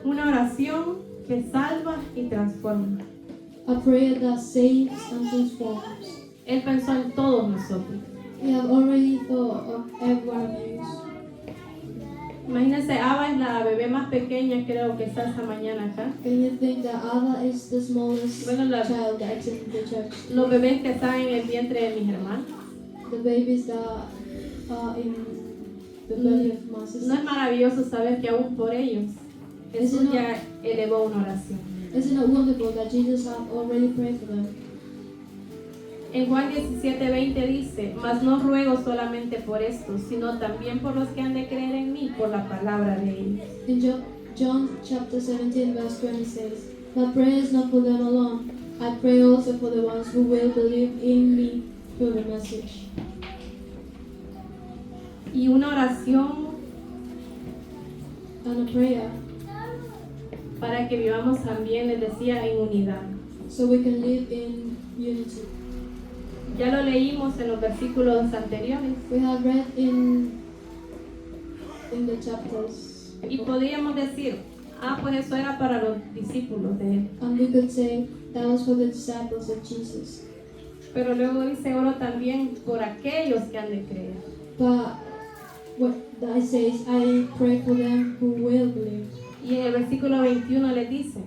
S2: Una oración que salva y transforma.
S1: A prayer that saves and transforms.
S2: Él pensó en todos nosotros.
S1: We have already thought of every one of you.
S2: Imagínense, Ava es la bebé más pequeña, creo que está esta mañana acá.
S1: Can you think that Ava is the smallest
S2: Bueno,
S1: child that is in the church?
S2: los bebés que están en el vientre de mis hermanos.
S1: The babies that are in the belly of my
S2: ¿No
S1: sister.
S2: es maravilloso saber que aún por ellos Jesús ya elevó una oración?
S1: Isn't it wonderful that Jesus have already prayed for them?
S2: En Juan 17:20 dice, mas no ruego solamente por estos, sino también por los que han de creer en mí por la palabra de ellos.
S1: In John chapter 17 verse 20 says, my prayer is not for them alone. I pray also for the ones who will believe in me through the message.
S2: Y una oración
S1: And a prayer
S2: para que vivamos también, les decía, en unidad.
S1: so we can live in unity.
S2: Ya lo leímos en los versículos anteriores
S1: We have read in the chapters,
S2: y podríamos decir, pues eso era para los discípulos de él.
S1: and we could say that was for the disciples of Jesus.
S2: Pero luego dice, oro también por aquellos que han de creer.
S1: But what that says, I pray for them who will believe.
S2: Y en el versículo 21 les dice,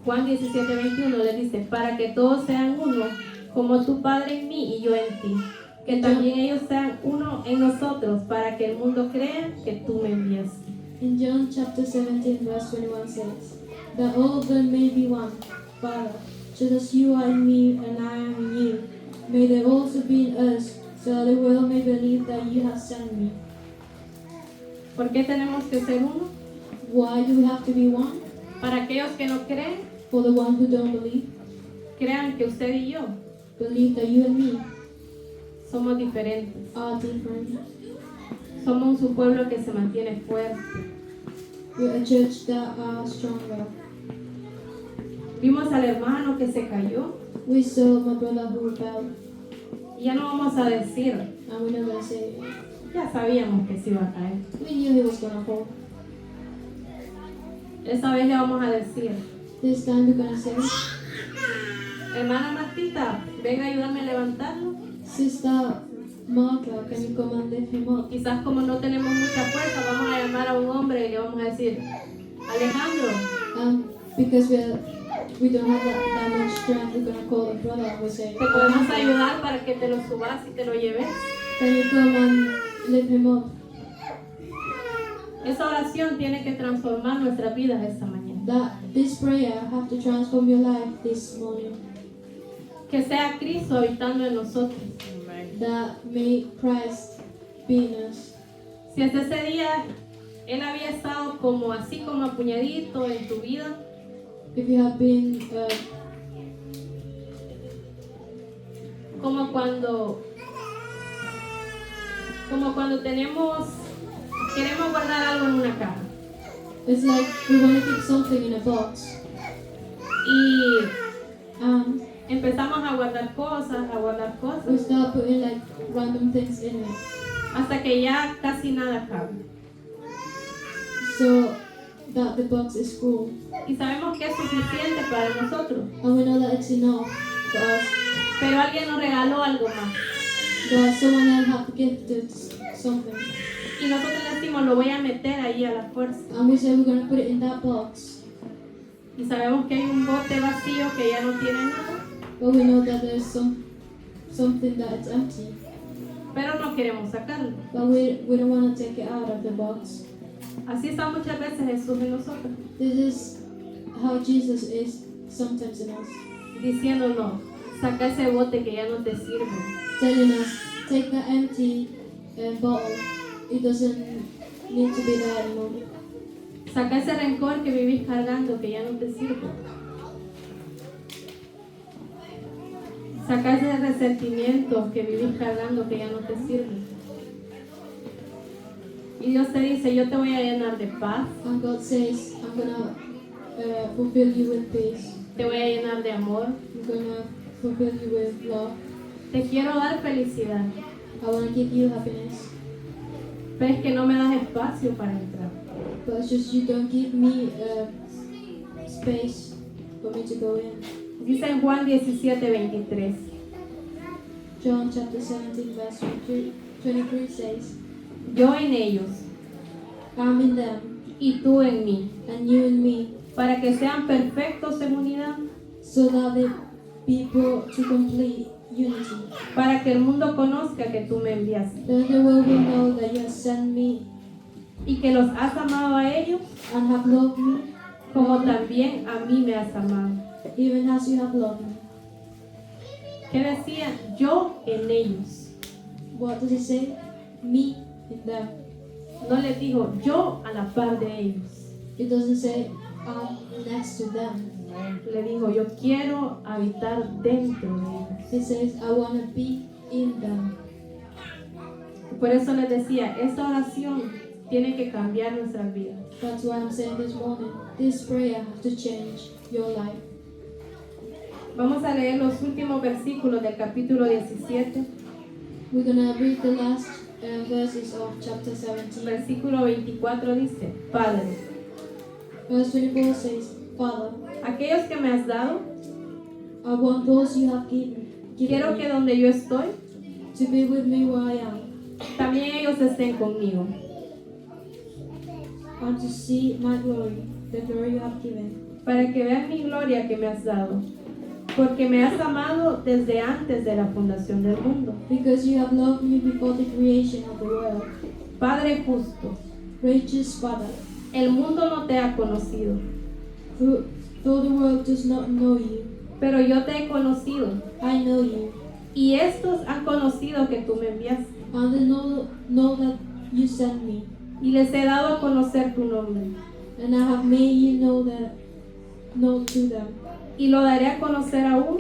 S2: Juan 17:21 les dice, para que todos sean uno, como tu Padre en mí y yo en ti, que también ellos sean uno en nosotros, para que el mundo crea que tú me enviaste.
S1: In John chapter 17 verse 21 says, that all of them may be one, Father, just as you are in me and I am in you. May they also be in us, so that the world may believe that you have sent me.
S2: ¿Por qué tenemos que ser uno?
S1: Why do we have to be one?
S2: Para aquellos que no creen,
S1: For the one who don't believe,
S2: crean que usted y yo
S1: believe that you and me
S2: somos diferentes.
S1: are different.
S2: Somos un pueblo que se mantiene fuerte.
S1: We're a church that are stronger.
S2: Vimos al hermano que se cayó
S1: We saw my brother who fell,
S2: y ya no vamos a decir,
S1: and we're not gonna say,
S2: ya sabíamos que se iba a caer.
S1: we knew he was gonna fall.
S2: Esa vez le vamos a decir,
S1: This time we're gonna say,
S2: hermana Martita, venga a ayudarme a levantarlo.
S1: Sister Martha, can you come and lift him up?
S2: Quizás como no tenemos mucha fuerza, vamos a llamar a un hombre y le vamos a decir, Alejandro,
S1: Because we don't have that much strength, we're gonna call a brother and we say,
S2: te podemos ayudar para que te lo subas y te lo lleves.
S1: can you come and lift him up?
S2: Esa oración tiene que transformar nuestras vidas esta mañana.
S1: This prayer have to transform your life this morning.
S2: Que sea Cristo habitando en nosotros.
S1: That may Christ be in us.
S2: Si hasta ese día Él había estado como así como apuñadito en tu vida,
S1: If you have been
S2: como cuando queremos guardar algo en una caja
S1: it's like we want to keep something in a box
S2: y
S1: and
S2: empezamos a guardar cosas,
S1: we start putting like random things in it.
S2: hasta que ya casi nada cabe.
S1: So that the box is full.
S2: Y sabemos que es suficiente para nosotros,
S1: And we know that it's enough for us.
S2: pero alguien nos regaló algo más.
S1: But someone else have gifted something.
S2: Y nosotros decimos, lo voy a meter ahí a la fuerza.
S1: And we say we're going to put it in that box.
S2: Y sabemos que hay un bote vacío que ya no tiene nada,
S1: But we know that there's something that is empty.
S2: pero no queremos sacarlo.
S1: But we don't want to take it out of the box.
S2: Así está muchas veces Jesús en nosotros,
S1: This is how Jesus is sometimes in us.
S2: diciéndonos, saca ese bote que ya no te sirve.
S1: Telling us, take that empty bottle. It doesn't need to be there anymore.
S2: Saca ese rencor que vivís cargando que ya no te sirve. Saca ese resentimiento que vivís cargando que ya no te sirve. Y Dios te dice, yo te voy a llenar de paz,
S1: And God says, I'm going to fulfill you with peace.
S2: te voy a llenar de amor,
S1: I'm going to fulfill you with love.
S2: te quiero dar felicidad,
S1: I want to give you happiness.
S2: pero es que no me das espacio para entrar.
S1: But it's just you don't give me space for me to go in.
S2: Dice en Juan 17:23,
S1: John chapter 17 verse 23 says,
S2: yo en ellos
S1: I'm in them
S2: y tú en mí,
S1: and you in me,
S2: para que sean perfectos en unidad,
S1: so that they be brought to complete unity.
S2: para que el mundo conozca que tú me enviaste
S1: Then the world will know that you have sent me
S2: y que los has amado a ellos
S1: and have loved me,
S2: como también a mí me has amado.
S1: even as you have loved me.
S2: ¿Qué decía? Yo en ellos.
S1: What does it say? Me in them.
S2: No les dijo yo a la par de ellos.
S1: It doesn't say I'm next to them.
S2: Le dijo yo quiero habitar dentro de ellos.
S1: It says I want to be in them.
S2: Por eso les decía, esta oración tiene que cambiar nuestras vidas.
S1: That's why I'm saying this morning, this prayer has to change your life.
S2: Vamos a leer los últimos versículos del capítulo 17,
S1: We're going to read the last verses of chapter 17.
S2: versículo 24 dice, Padre,
S1: Verse 24 says, Father,
S2: aquellos que me has dado,
S1: I want those you have given
S2: quiero
S1: me
S2: que donde yo estoy,
S1: to be with me where I am,
S2: también ellos estén conmigo,
S1: and to see my glory, the glory you have given,
S2: para que vean mi gloria que me has dado, porque me has amado desde antes de la fundación del mundo.
S1: because you have loved me before the creation of the world.
S2: Padre justo,
S1: Righteous Father,
S2: el mundo no te ha conocido,
S1: though the world does not know you,
S2: pero yo te he conocido,
S1: I know you,
S2: y estos han conocido que tú me enviaste,
S1: and they know that you sent me,
S2: y les he dado a conocer tu nombre,
S1: and I have made you know to them,
S2: y lo daré a conocer aún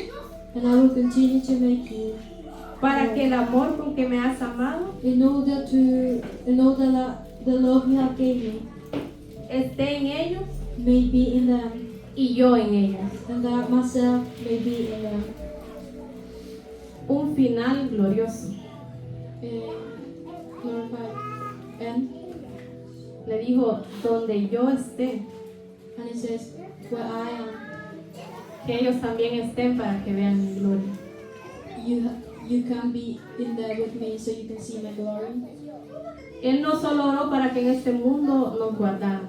S1: and I will continue to make you,
S2: para que el amor con que me has amado
S1: in order that the love you have gave me
S2: esté en ellos
S1: may be in them,
S2: y yo en ellos.
S1: and that myself may be in them.
S2: Un final glorioso.
S1: Glorified. And
S2: Le dijo, donde yo esté,
S1: he says, where I am,
S2: que ellos también estén para que vean mi gloria.
S1: you can be in there with me so you can see my glory.
S2: Él no solo oró para que en este mundo nos guardara,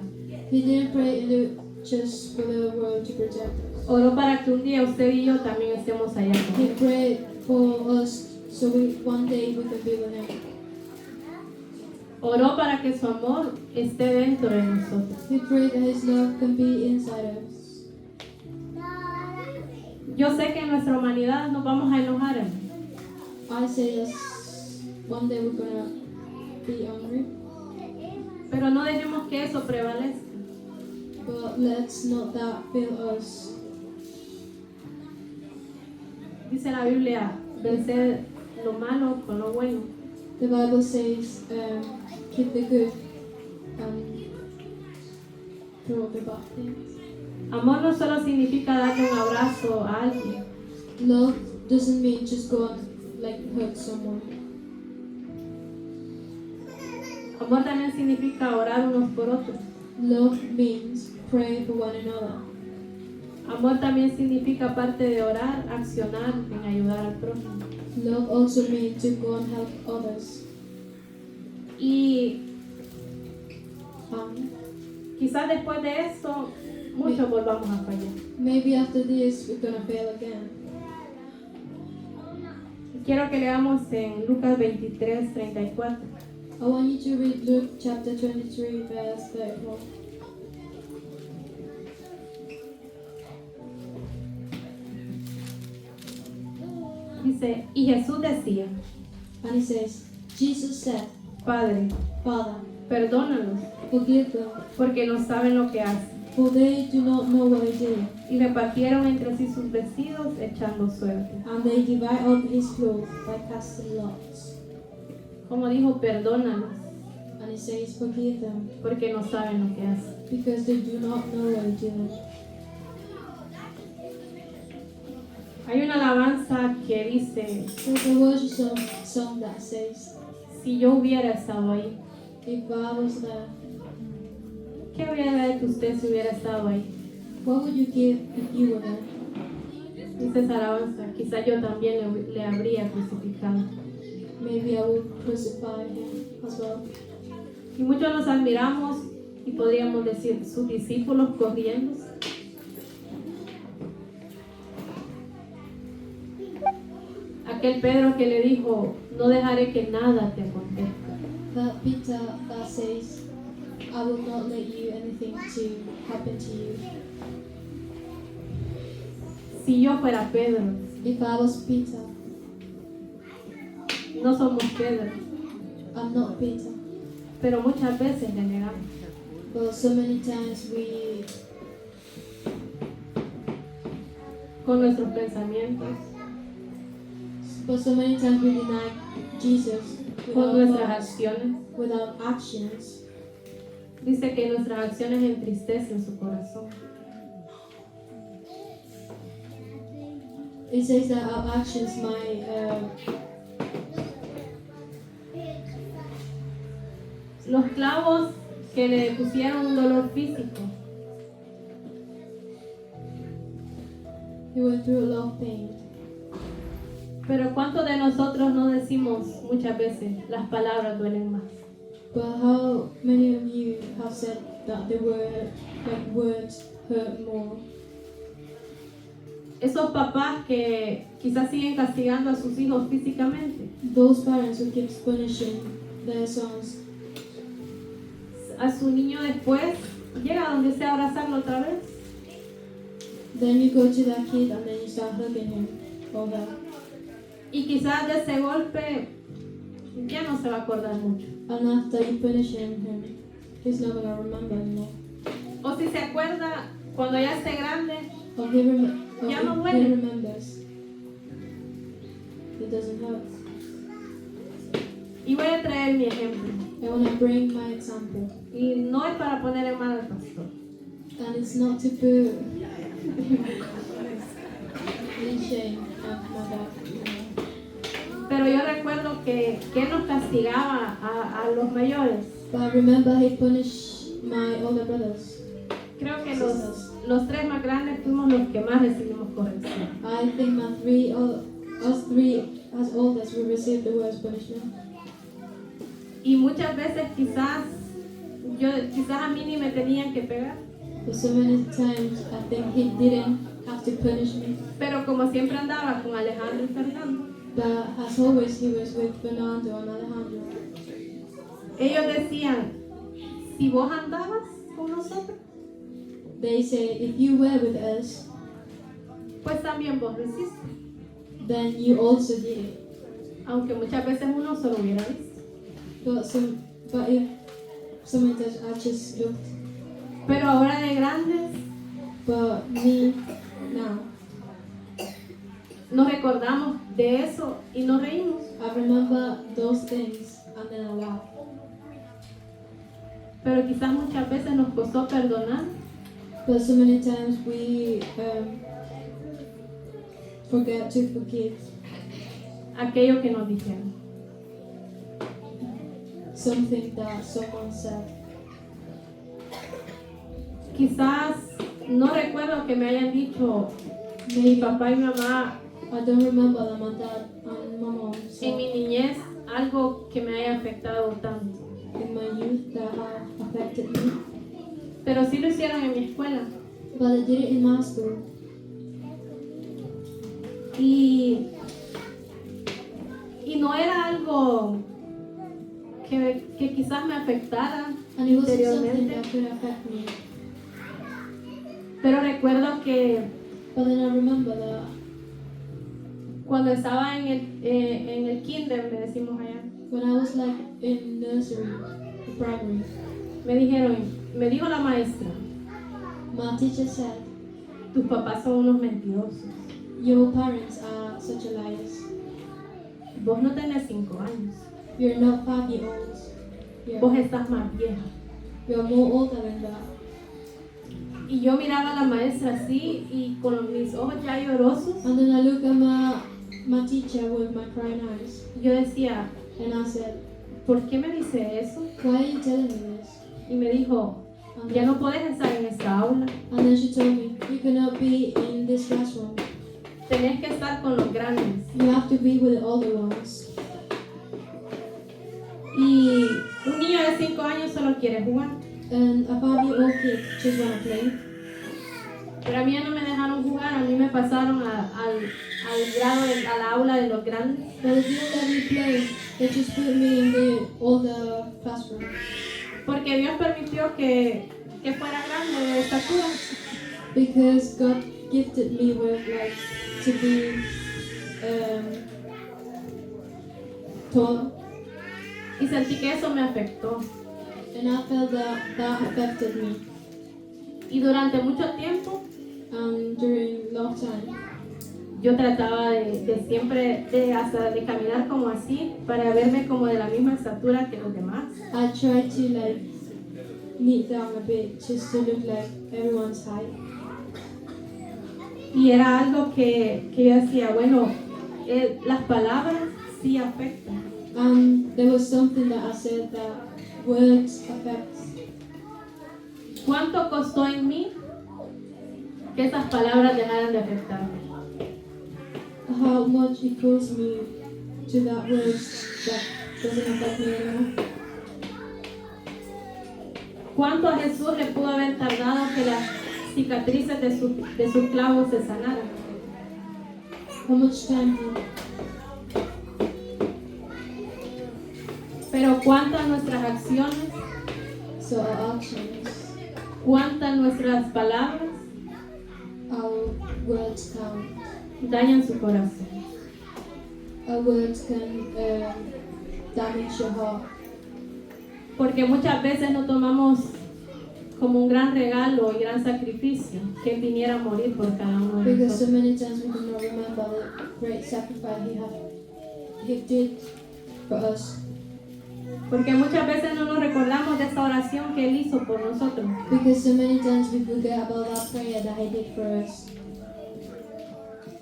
S1: He didn't pray just for the world to protect us.
S2: oró para que un día usted y yo también estemos allá con
S1: He
S2: él.
S1: prayed for us so one day we can be with him.
S2: Oró para que su amor esté dentro de nosotros.
S1: He prayed that his love can be inside us.
S2: Yo sé que en nuestra humanidad nos vamos a enojar,
S1: I say that one day we're gonna be angry,
S2: pero no dejemos que eso prevalezca.
S1: but let's not that fill us.
S2: Dice la Biblia, vencer lo malo con lo bueno.
S1: The Bible says, keep the good throw the bad things.
S2: Amor no solo significa darle un abrazo a alguien.
S1: Love doesn't mean just go and like hurt someone.
S2: Amor también significa orar unos por otros.
S1: Love means pray for one another.
S2: Amor también significa, aparte de orar, accionar en ayudar al prójimo.
S1: Love also means to go and help others.
S2: Y quizás después de esto, muchos volvamos a fallar.
S1: Maybe after this we're gonna fail again.
S2: Quiero que leamos en Lucas 23, 34.
S1: I want you to read Luke chapter 23, verse 34.
S2: Dice, y Jesús decía,
S1: And he says, Jesus said,
S2: Padre,
S1: Father,
S2: perdónalos,
S1: forgive them,
S2: porque no saben lo que hacen.
S1: for they do not know what they do.
S2: Y repartieron entre sí sus vestidos, echando suerte.
S1: And they divide up his clothes by casting lots.
S2: Como dijo, perdónalos,
S1: And he says, forgive them,
S2: porque no saben lo que hacen.
S1: because they do not know what they do.
S2: Hay una alabanza que dice,
S1: There's a worship song that says,
S2: si yo hubiera estado ahí,
S1: if I was there,
S2: ¿qué hubiera hecho usted si hubiera estado ahí?
S1: what would you give if you were there?
S2: Dice esa alabanza, quizá yo también le habría crucificado.
S1: Maybe I would crucify him as well.
S2: Y muchos nos admiramos y podríamos decir, sus discípulos corriendo. Aquel Pedro que le dijo, no dejaré que nada te acontezca.
S1: That Peter that says, I will not let you anything to happen to you.
S2: Si yo fuera Pedro,
S1: If I was Peter,
S2: no somos Pedro,
S1: I'm not Peter.
S2: pero muchas veces le negamos.
S1: But so many times we,
S2: Con nuestros pensamientos,
S1: but so many times we deny Jesus
S2: con
S1: without
S2: nuestras
S1: thoughts,
S2: acciones.
S1: without actions.
S2: Dice que nuestras acciones entristecen su corazón.
S1: It says that our actions might
S2: Los clavos que le pusieron un dolor físico,
S1: he went through a lot of pain.
S2: pero ¿cuántos de nosotros no decimos muchas veces las palabras duelen más?
S1: But how many of you have said that the words hurt more?
S2: Esos papás que quizás siguen castigando a sus hijos físicamente,
S1: Those parents who keep punishing their sons,
S2: a su niño después llega donde sea a abrazarlo otra vez.
S1: then you go to that kid and then you start hugging him or her.
S2: Y quizás de ese golpe ya no se va a acordar mucho.
S1: And after you punish him, he's not gonna remember anymore.
S2: O si se acuerda cuando ya esté grande,
S1: Or he
S2: Ya no
S1: if
S2: duele.
S1: he remembers, it doesn't hurt.
S2: Y voy a traer mi ejemplo.
S1: I want to bring my example.
S2: Y no es para poner en mal al pastor.
S1: And it's not to put in shame of my dad.
S2: Pero yo recuerdo que él nos castigaba a los mayores.
S1: But I remember he punished my older brothers.
S2: Creo que los tres más grandes fuimos los que más recibimos corrección.
S1: I think us three as oldest, we received the worst punishment.
S2: Y muchas veces quizás a mí ni me tenían que pegar.
S1: But so many times I think he didn't have to punish me.
S2: Pero como siempre andaba con Alejandro y Fernando,
S1: But as always, he was with Fernando and Alejandro.
S2: ellos decían, si vos andabas con nosotros,
S1: They say, if you were with us,
S2: pues también vos lo hiciste.
S1: then you also did it.
S2: Aunque muchas veces uno solo hubiera visto.
S1: But if sometimes I just looked.
S2: Pero ahora de grandes
S1: But me now,
S2: nos recordamos de eso y nos reímos.
S1: I remember those things and then I laugh.
S2: Pero quizás muchas veces nos costó perdonar
S1: But so many times we forget to forgive
S2: aquello que nos dijeron.
S1: something that someone said.
S2: Quizás no recuerdo que me hayan dicho mi
S1: Maybe
S2: papá y mi mamá
S1: I don't remember that my dad and my mom
S2: en
S1: said
S2: mi niñez algo que me haya afectado tanto.
S1: in my youth that have affected me.
S2: Pero sí lo hicieron en mi escuela.
S1: But I did it in my school.
S2: Y no era algo que quizás me afectara
S1: And it wasn't something
S2: interiormente.
S1: that could affect me.
S2: Pero recuerdo que
S1: But then I remember that
S2: cuando estaba en el kinder, le decimos allá,
S1: when I was like in nursery, primary,
S2: me dijo la maestra,
S1: my teacher said,
S2: tus papás son unos mentirosos.
S1: your parents are such a liars.
S2: Vos no tenés 5 años.
S1: You're not 5-year-olds.
S2: Vos estás más vieja.
S1: You're more older than that.
S2: Y yo miraba a la maestra así y con mis ojos ya llorosos,
S1: And then I look at my teacher with my crying eyes.
S2: yo decía,
S1: And I said,
S2: ¿por qué me dice eso?
S1: why are you telling me this?
S2: Y me dijo,
S1: And
S2: ya
S1: then,
S2: no puedes estar en esta aula,
S1: and then she told me, you cannot be in this classroom.
S2: tenés que estar con los grandes.
S1: You have to be with the older ones.
S2: Y un niño de 5 años solo quiere jugar.
S1: And a 5-year-old kid just want to play.
S2: Pero a mí ya no me dejaron jugar, a mí me pasaron al grado, a la aula de los grandes.
S1: But they didn't let me play. They just put me in the older classroom.
S2: Porque Dios permitió que fuera grande de estatura.
S1: Because God gifted me with like to be tall.
S2: Y sentí que eso me afectó.
S1: And I felt that affected me.
S2: Y durante mucho tiempo
S1: During long time,
S2: yo trataba de siempre, hasta de caminar como así, para verme como de la misma estatura que los demás.
S1: I tried to like kneel down a bit just to look like everyone's height.
S2: Y era algo que yo decía, bueno, las palabras sí afectan.
S1: There was something that I said that words affect.
S2: ¿Cuánto costó en mí que esas palabras dejaran de afectarme?
S1: How much it cost me to that words that doesn't affect me anymore.
S2: ¿Cuánto a Jesús le pudo haber tardado que las cicatrices de sus clavos se sanaran?
S1: How much time
S2: Pero cuántas nuestras acciones,
S1: so our actions,
S2: cuántas nuestras palabras
S1: our words count.
S2: dañan su corazón.
S1: Our words can damage your heart.
S2: Porque muchas veces no tomamos como un gran regalo y gran sacrificio que Él viniera a morir por cada uno de
S1: Because so
S2: nosotros.
S1: many times we do not remember the great sacrifice He did for us.
S2: Porque muchas veces no nos recordamos de esa oración que Él hizo por nosotros.
S1: Because so many times we forget about that prayer that He did for us.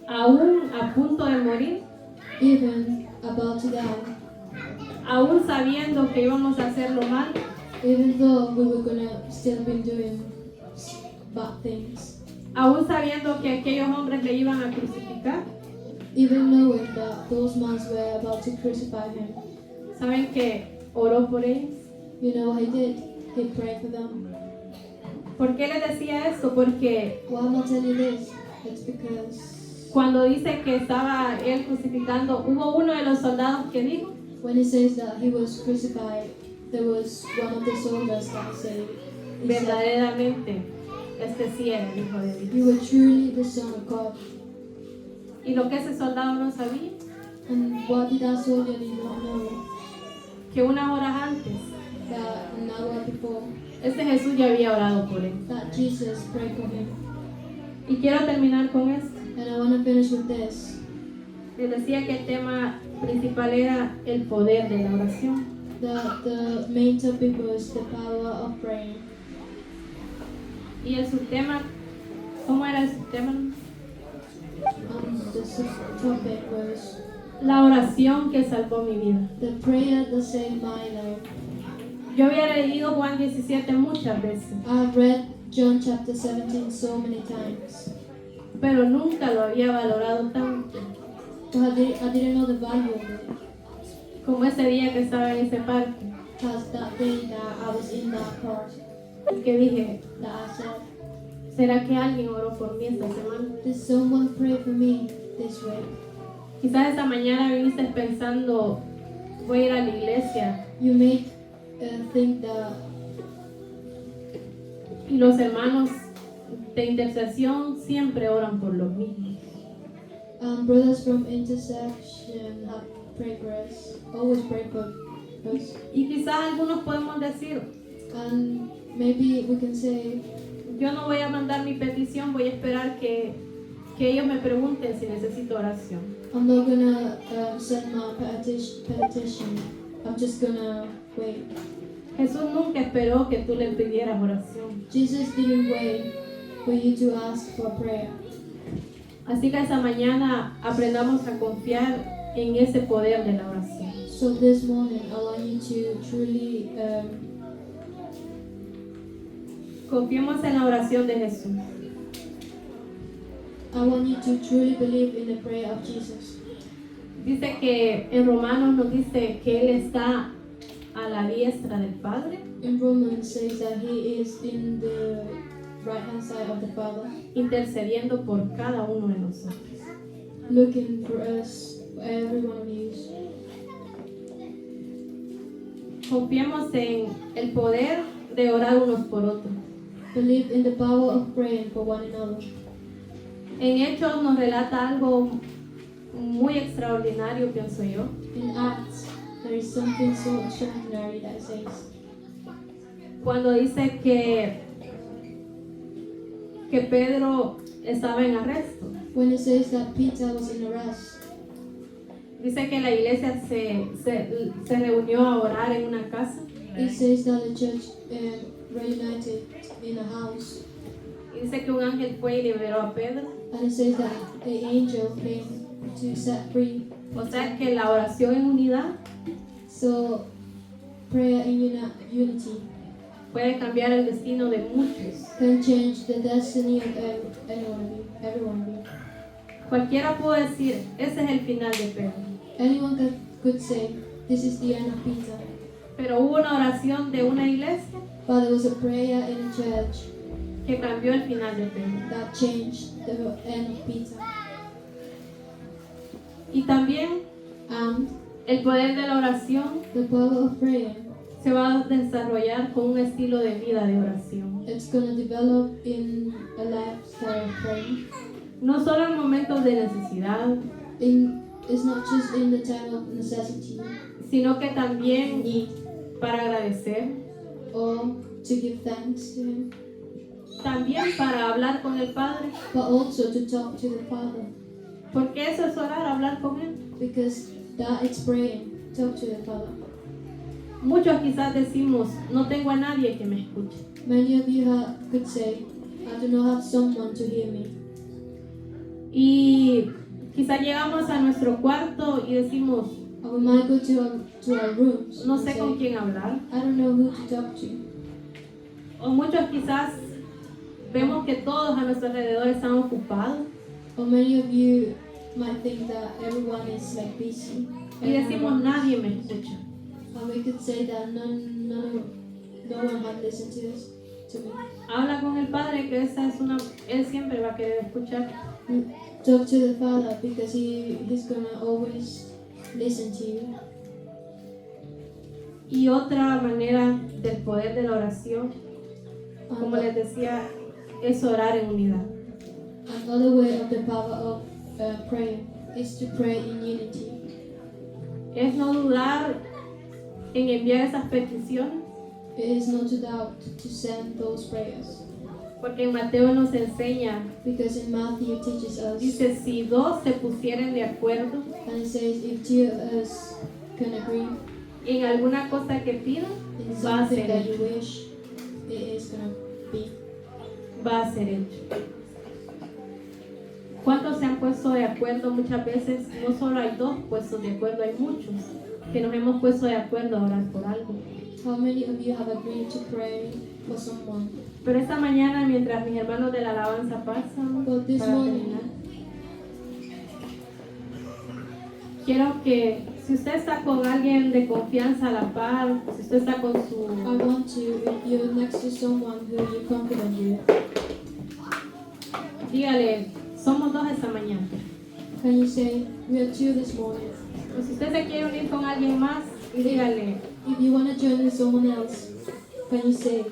S2: Aún a punto de morir,
S1: Even about to die,
S2: aún sabiendo que íbamos a hacerlo mal,
S1: even though we were gonna still be doing bad things,
S2: aún sabiendo que aquellos hombres le iban a crucificar,
S1: even knowing that those men were about to crucify Him.
S2: ¿saben que oró por ellos?
S1: You know what He did? He prayed for them.
S2: ¿Por qué les decía esto? Porque
S1: Why am I telling you this? It's because
S2: cuando dice que estaba Él crucificando, hubo uno de los soldados que dijo,
S1: when He says that He was crucified, there was one of the soldiers that said, he said,
S2: verdaderamente, este sí era el Hijo de Dios.
S1: "You were truly the Son of God."
S2: Y lo que ese soldado no sabía,
S1: And what did that soldier did not know?
S2: que unas horas antes,
S1: That an hour before,
S2: este Jesús ya había orado por él.
S1: that Jesus prayed for him.
S2: Y quiero terminar con esto.
S1: And I want to finish with this.
S2: Les decía que el tema principal era el poder de la oración.
S1: The main topic was the power of praying.
S2: Y el subtema, ¿cómo era el subtema?
S1: The topic was
S2: La oración que salvó mi vida.
S1: the prayer that saved my life.
S2: Yo había leído Juan 17 muchas veces,
S1: I've read John chapter 17 so many times,
S2: pero nunca lo había valorado tanto
S1: but I didn't know the value of it.
S2: como ese día que estaba en ese parque.
S1: Because that day that I was in that part,
S2: Y que dije,
S1: that I said,
S2: ¿será que alguien oró por mí esta semana?
S1: did someone pray for me this way?
S2: Quizás esta mañana viniste pensando, voy a ir a la iglesia
S1: You may think that
S2: y los hermanos de intercesión siempre oran por los mismos.
S1: brothers from intersection have prayed for us, always pray for us.
S2: Y quizás algunos podemos decir,
S1: And maybe we can say,
S2: yo no voy a mandar mi petición, voy a esperar que ellos me pregunten si necesito oración.
S1: I'm not gonna send my petition. I'm just gonna wait.
S2: Jesús nunca esperó que tú le pidieras oración.
S1: Jesus didn't wait for you to ask for prayer.
S2: Así que esta mañana aprendamos a confiar en ese poder de la oración.
S1: So this morning, I want you to truly
S2: Confiemos en la oración de Jesús.
S1: I want you to truly believe in the prayer of Jesus.
S2: Dice que en Romanos nos dice que Él está a la diestra del Padre,
S1: In Romans says that He is in the right hand side of the Father,
S2: intercediendo por cada uno de nosotros.
S1: looking for us, every one of you.
S2: Confiemos en el poder de orar unos por otros.
S1: Believe in the power of praying for one another.
S2: En Hechos nos relata algo muy extraordinario, pienso yo.
S1: In Acts, there is something so extraordinary that says,
S2: Cuando dice que Pedro estaba en arresto.
S1: when it says that Peter was in arrest,
S2: Dice que la iglesia se reunió a orar en una casa.
S1: it says that the church reunited in a house,
S2: Y dice que un ángel fue y liberó a Pedro.
S1: and it says that the angel came to set free.
S2: O sea que la oración en unidad
S1: So, prayer in unity
S2: puede cambiar el destino de muchos.
S1: can change the destiny of every one of you.
S2: Cualquiera puede decir, ese es el final de Pedro.
S1: Anyone could say, this is the end of Peter.
S2: Pero hubo una oración de una iglesia
S1: But there was a prayer in a church
S2: que cambió el final de Pedro.
S1: that changed the end of Peter.
S2: Y también
S1: And
S2: el poder de la oración
S1: the power of prayer,
S2: se va a desarrollar con un estilo de vida de oración.
S1: it's going to develop in a lifestyle of praying.
S2: No solo en momentos de necesidad,
S1: It's not just in the time of necessity,
S2: sino que también
S1: need,
S2: para agradecer,
S1: or to give thanks to Him,
S2: también para hablar con el Padre,
S1: but also to talk to the Father.
S2: porque eso es orar, hablar con Él.
S1: Because that is praying, talk to the Father.
S2: Muchos quizás decimos, no tengo a nadie que me escuche.
S1: Many of you could say, I do not have someone to hear me.
S2: Y quizás llegamos a nuestro cuarto y decimos,
S1: Or we might go to our rooms
S2: no
S1: and
S2: sé
S1: say,
S2: con quién hablar.
S1: I don't know who to talk to.
S2: O muchos quizás vemos que todos a nuestro alrededor están ocupados
S1: Or many of you might think that everyone is like busy.
S2: y decimos, nadie me escucha.
S1: And we could say that no one had listened to me.
S2: Habla con el Padre, que Él siempre va a querer escuchar.
S1: Talk to the Father because he's gonna always listen to you.
S2: Y otra manera del poder de la oración, como les decía, es orar en unidad.
S1: Another way of the power of prayer is to pray in unity.
S2: Es no dudar en enviar esas peticiones,
S1: It is not to doubt to send those prayers.
S2: porque en Mateo nos enseña,
S1: Because in Matthew teaches us,
S2: dice, si dos se pusieren de acuerdo
S1: and it says, if two of us can agree
S2: en alguna cosa que pidan,
S1: in
S2: va a
S1: something
S2: ser
S1: that you
S2: hecho.
S1: wish, it is gonna be.
S2: Va a ser hecho. ¿Cuántos se han puesto de acuerdo? Muchas veces no solo hay dos puestos de acuerdo, hay muchos que nos hemos puesto de acuerdo a orar por algo.
S1: How many of you have agreed to pray for someone?
S2: Pero esta mañana, mientras mis hermanos de la alabanza pasan,
S1: But this
S2: para
S1: morning,
S2: terminar, quiero que si usted está con alguien de confianza a la par, si usted está con su...
S1: I want to, if you're next to someone who you're confident with,
S2: Dígale, somos dos esta mañana.
S1: can you say, we are two this morning?
S2: O si usted se quiere unir con alguien más, dígale.
S1: If you want to join with someone else, can you say,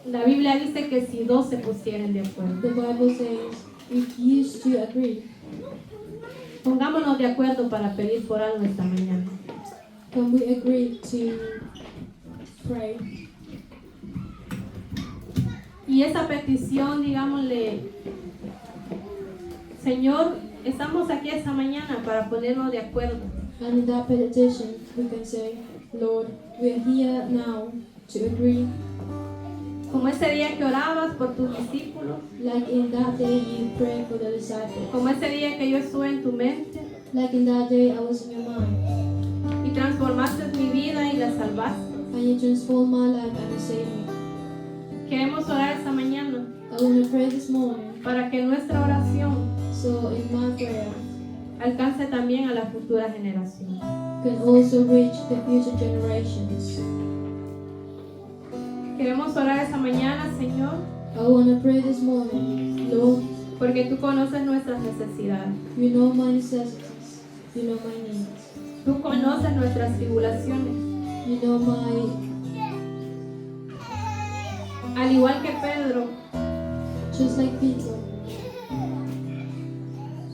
S2: La Biblia dice que si dos se pusieren de acuerdo.
S1: the Bible says, if you two agree,
S2: Pongámonos de acuerdo para pedir por algo esta mañana.
S1: can we agree to pray?
S2: Y esa petición, digámosle, Señor, estamos aquí esta mañana para ponernos de acuerdo.
S1: And in that petition, we can say, Lord, we are here now to agree.
S2: Como ese día que orabas por tus discípulos,
S1: Like in that day you prayed for the disciples.
S2: como ese día que yo estuve en tu mente
S1: Like in that day I was in your mind.
S2: y transformaste mi vida y la salvaste.
S1: And you transformed my life and you saved me.
S2: Queremos orar esta mañana
S1: I want to pray this morning.
S2: para que nuestra oración
S1: So in my prayer
S2: alcance también a la futura generación.
S1: can also reach the future generations.
S2: Queremos orar esta mañana, Señor,
S1: I want to pray this morning, Lord,
S2: porque tú conoces nuestras necesidades.
S1: you know my necessities, you know my needs,
S2: Tú conoces nuestras tribulaciones.
S1: you know my,
S2: Al igual que Pedro,
S1: just like Peter,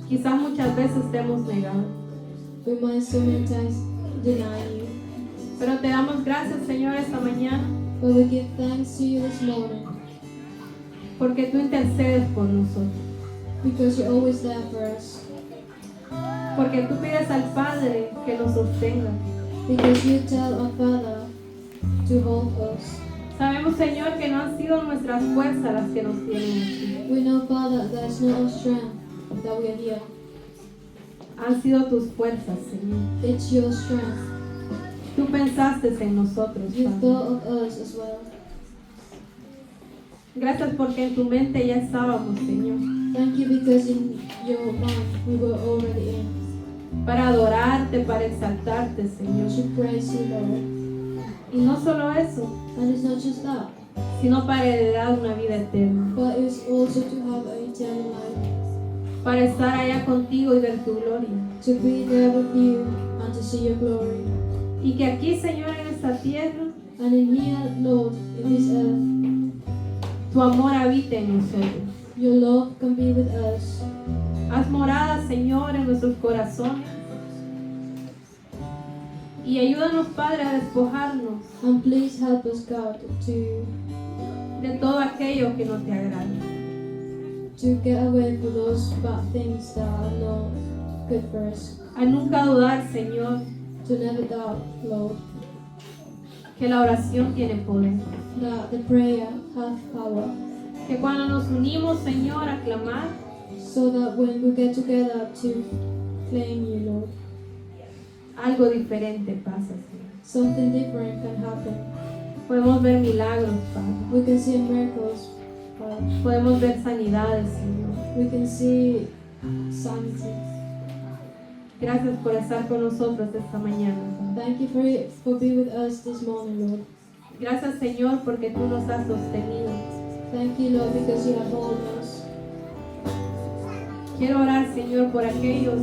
S2: quizás muchas veces te hemos negado.
S1: we might so many times deny you.
S2: Pero te damos gracias, Señor, esta mañana,
S1: But we give thanks to you this morning
S2: porque tú intercedes por nosotros.
S1: because you're always there for us.
S2: Porque tú pides al Padre que nos sostenga.
S1: Because you tell our Father to hold us.
S2: Sabemos, Señor, que no han sido nuestras fuerzas las que nos tienen aquí.
S1: We know, Father, that it's not our strength that we are here.
S2: Han sido tus fuerzas, Señor.
S1: It's your strength.
S2: Tú pensaste en nosotros,
S1: You
S2: Padre.
S1: thought of us as well.
S2: Gracias porque en tu mente ya estábamos, Señor.
S1: Thank you because in your mind we were already in.
S2: Para adorarte, para exaltarte, Señor.
S1: To praise you, Lord.
S2: Y no solo eso,
S1: And it's not just that,
S2: sino para heredar una vida eterna.
S1: but it's also to have an eternal life.
S2: Para estar allá contigo y ver tu gloria.
S1: To be there with you and to see your glory.
S2: Y que aquí, Señor, en esta tierra,
S1: And in here, Lord, in this earth,
S2: tu amor habite en nosotros.
S1: your love can be with us.
S2: Haz morada, Señor, en nuestros corazones. Y ayúdanos, Padre, a despojarnos
S1: And please help us, God,
S2: de todo aquello que no te agrada.
S1: to get away from those bad things that are not good for us.
S2: A nunca dudar, Señor,
S1: To never doubt, Lord,
S2: que la oración tiene poder.
S1: that the prayer has power.
S2: Que cuando nos unimos, Señor, a clamar,
S1: So that when we get together to claim you, Lord,
S2: algo diferente pasa, Señor.
S1: something different can happen.
S2: Podemos ver milagros, Padre.
S1: We can see miracles, Father.
S2: Podemos ver sanidades, Señor.
S1: We can see sanity.
S2: Gracias por estar con nosotros esta mañana, Padre.
S1: Thank you for being with us this morning, Lord.
S2: Gracias, Señor, porque tú nos has sostenido.
S1: Thank you, Lord, because you have held us.
S2: Quiero orar, Señor, por aquellos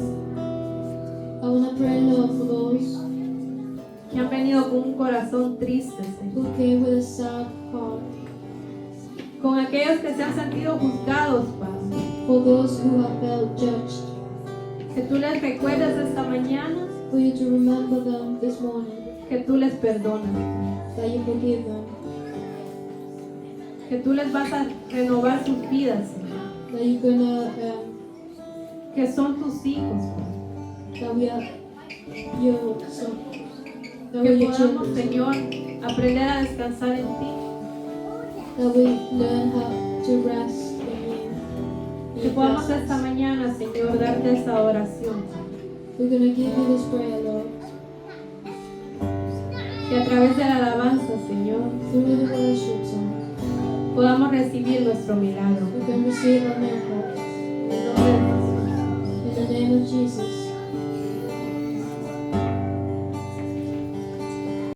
S1: I want to pray, Lord, for those
S2: que han venido con un corazón triste, Señor.
S1: who came with a sad heart,
S2: Con aquellos que se han sentido juzgados, Padre.
S1: for those who have felt judged,
S2: Que tú les recuerdes esta mañana,
S1: for you to remember them this morning,
S2: que tú les perdonas,
S1: that you forgive them,
S2: que tú les vas a renovar sus vidas, Señor.
S1: that you're gonna,
S2: Que son tus hijos, Padre.
S1: that we are your son, that
S2: Que
S1: we're your
S2: podamos,
S1: children,
S2: Señor, aprender a descansar en ti.
S1: that we learn how to rest in you. in
S2: Que
S1: your
S2: podamos
S1: presence.
S2: esta mañana, Señor, darte esta oración.
S1: We're gonna give you this prayer, Lord,
S2: Que a través de la alabanza, Señor,
S1: through the worship song.
S2: podamos recibir nuestro milagro.
S1: We can receive our miracle.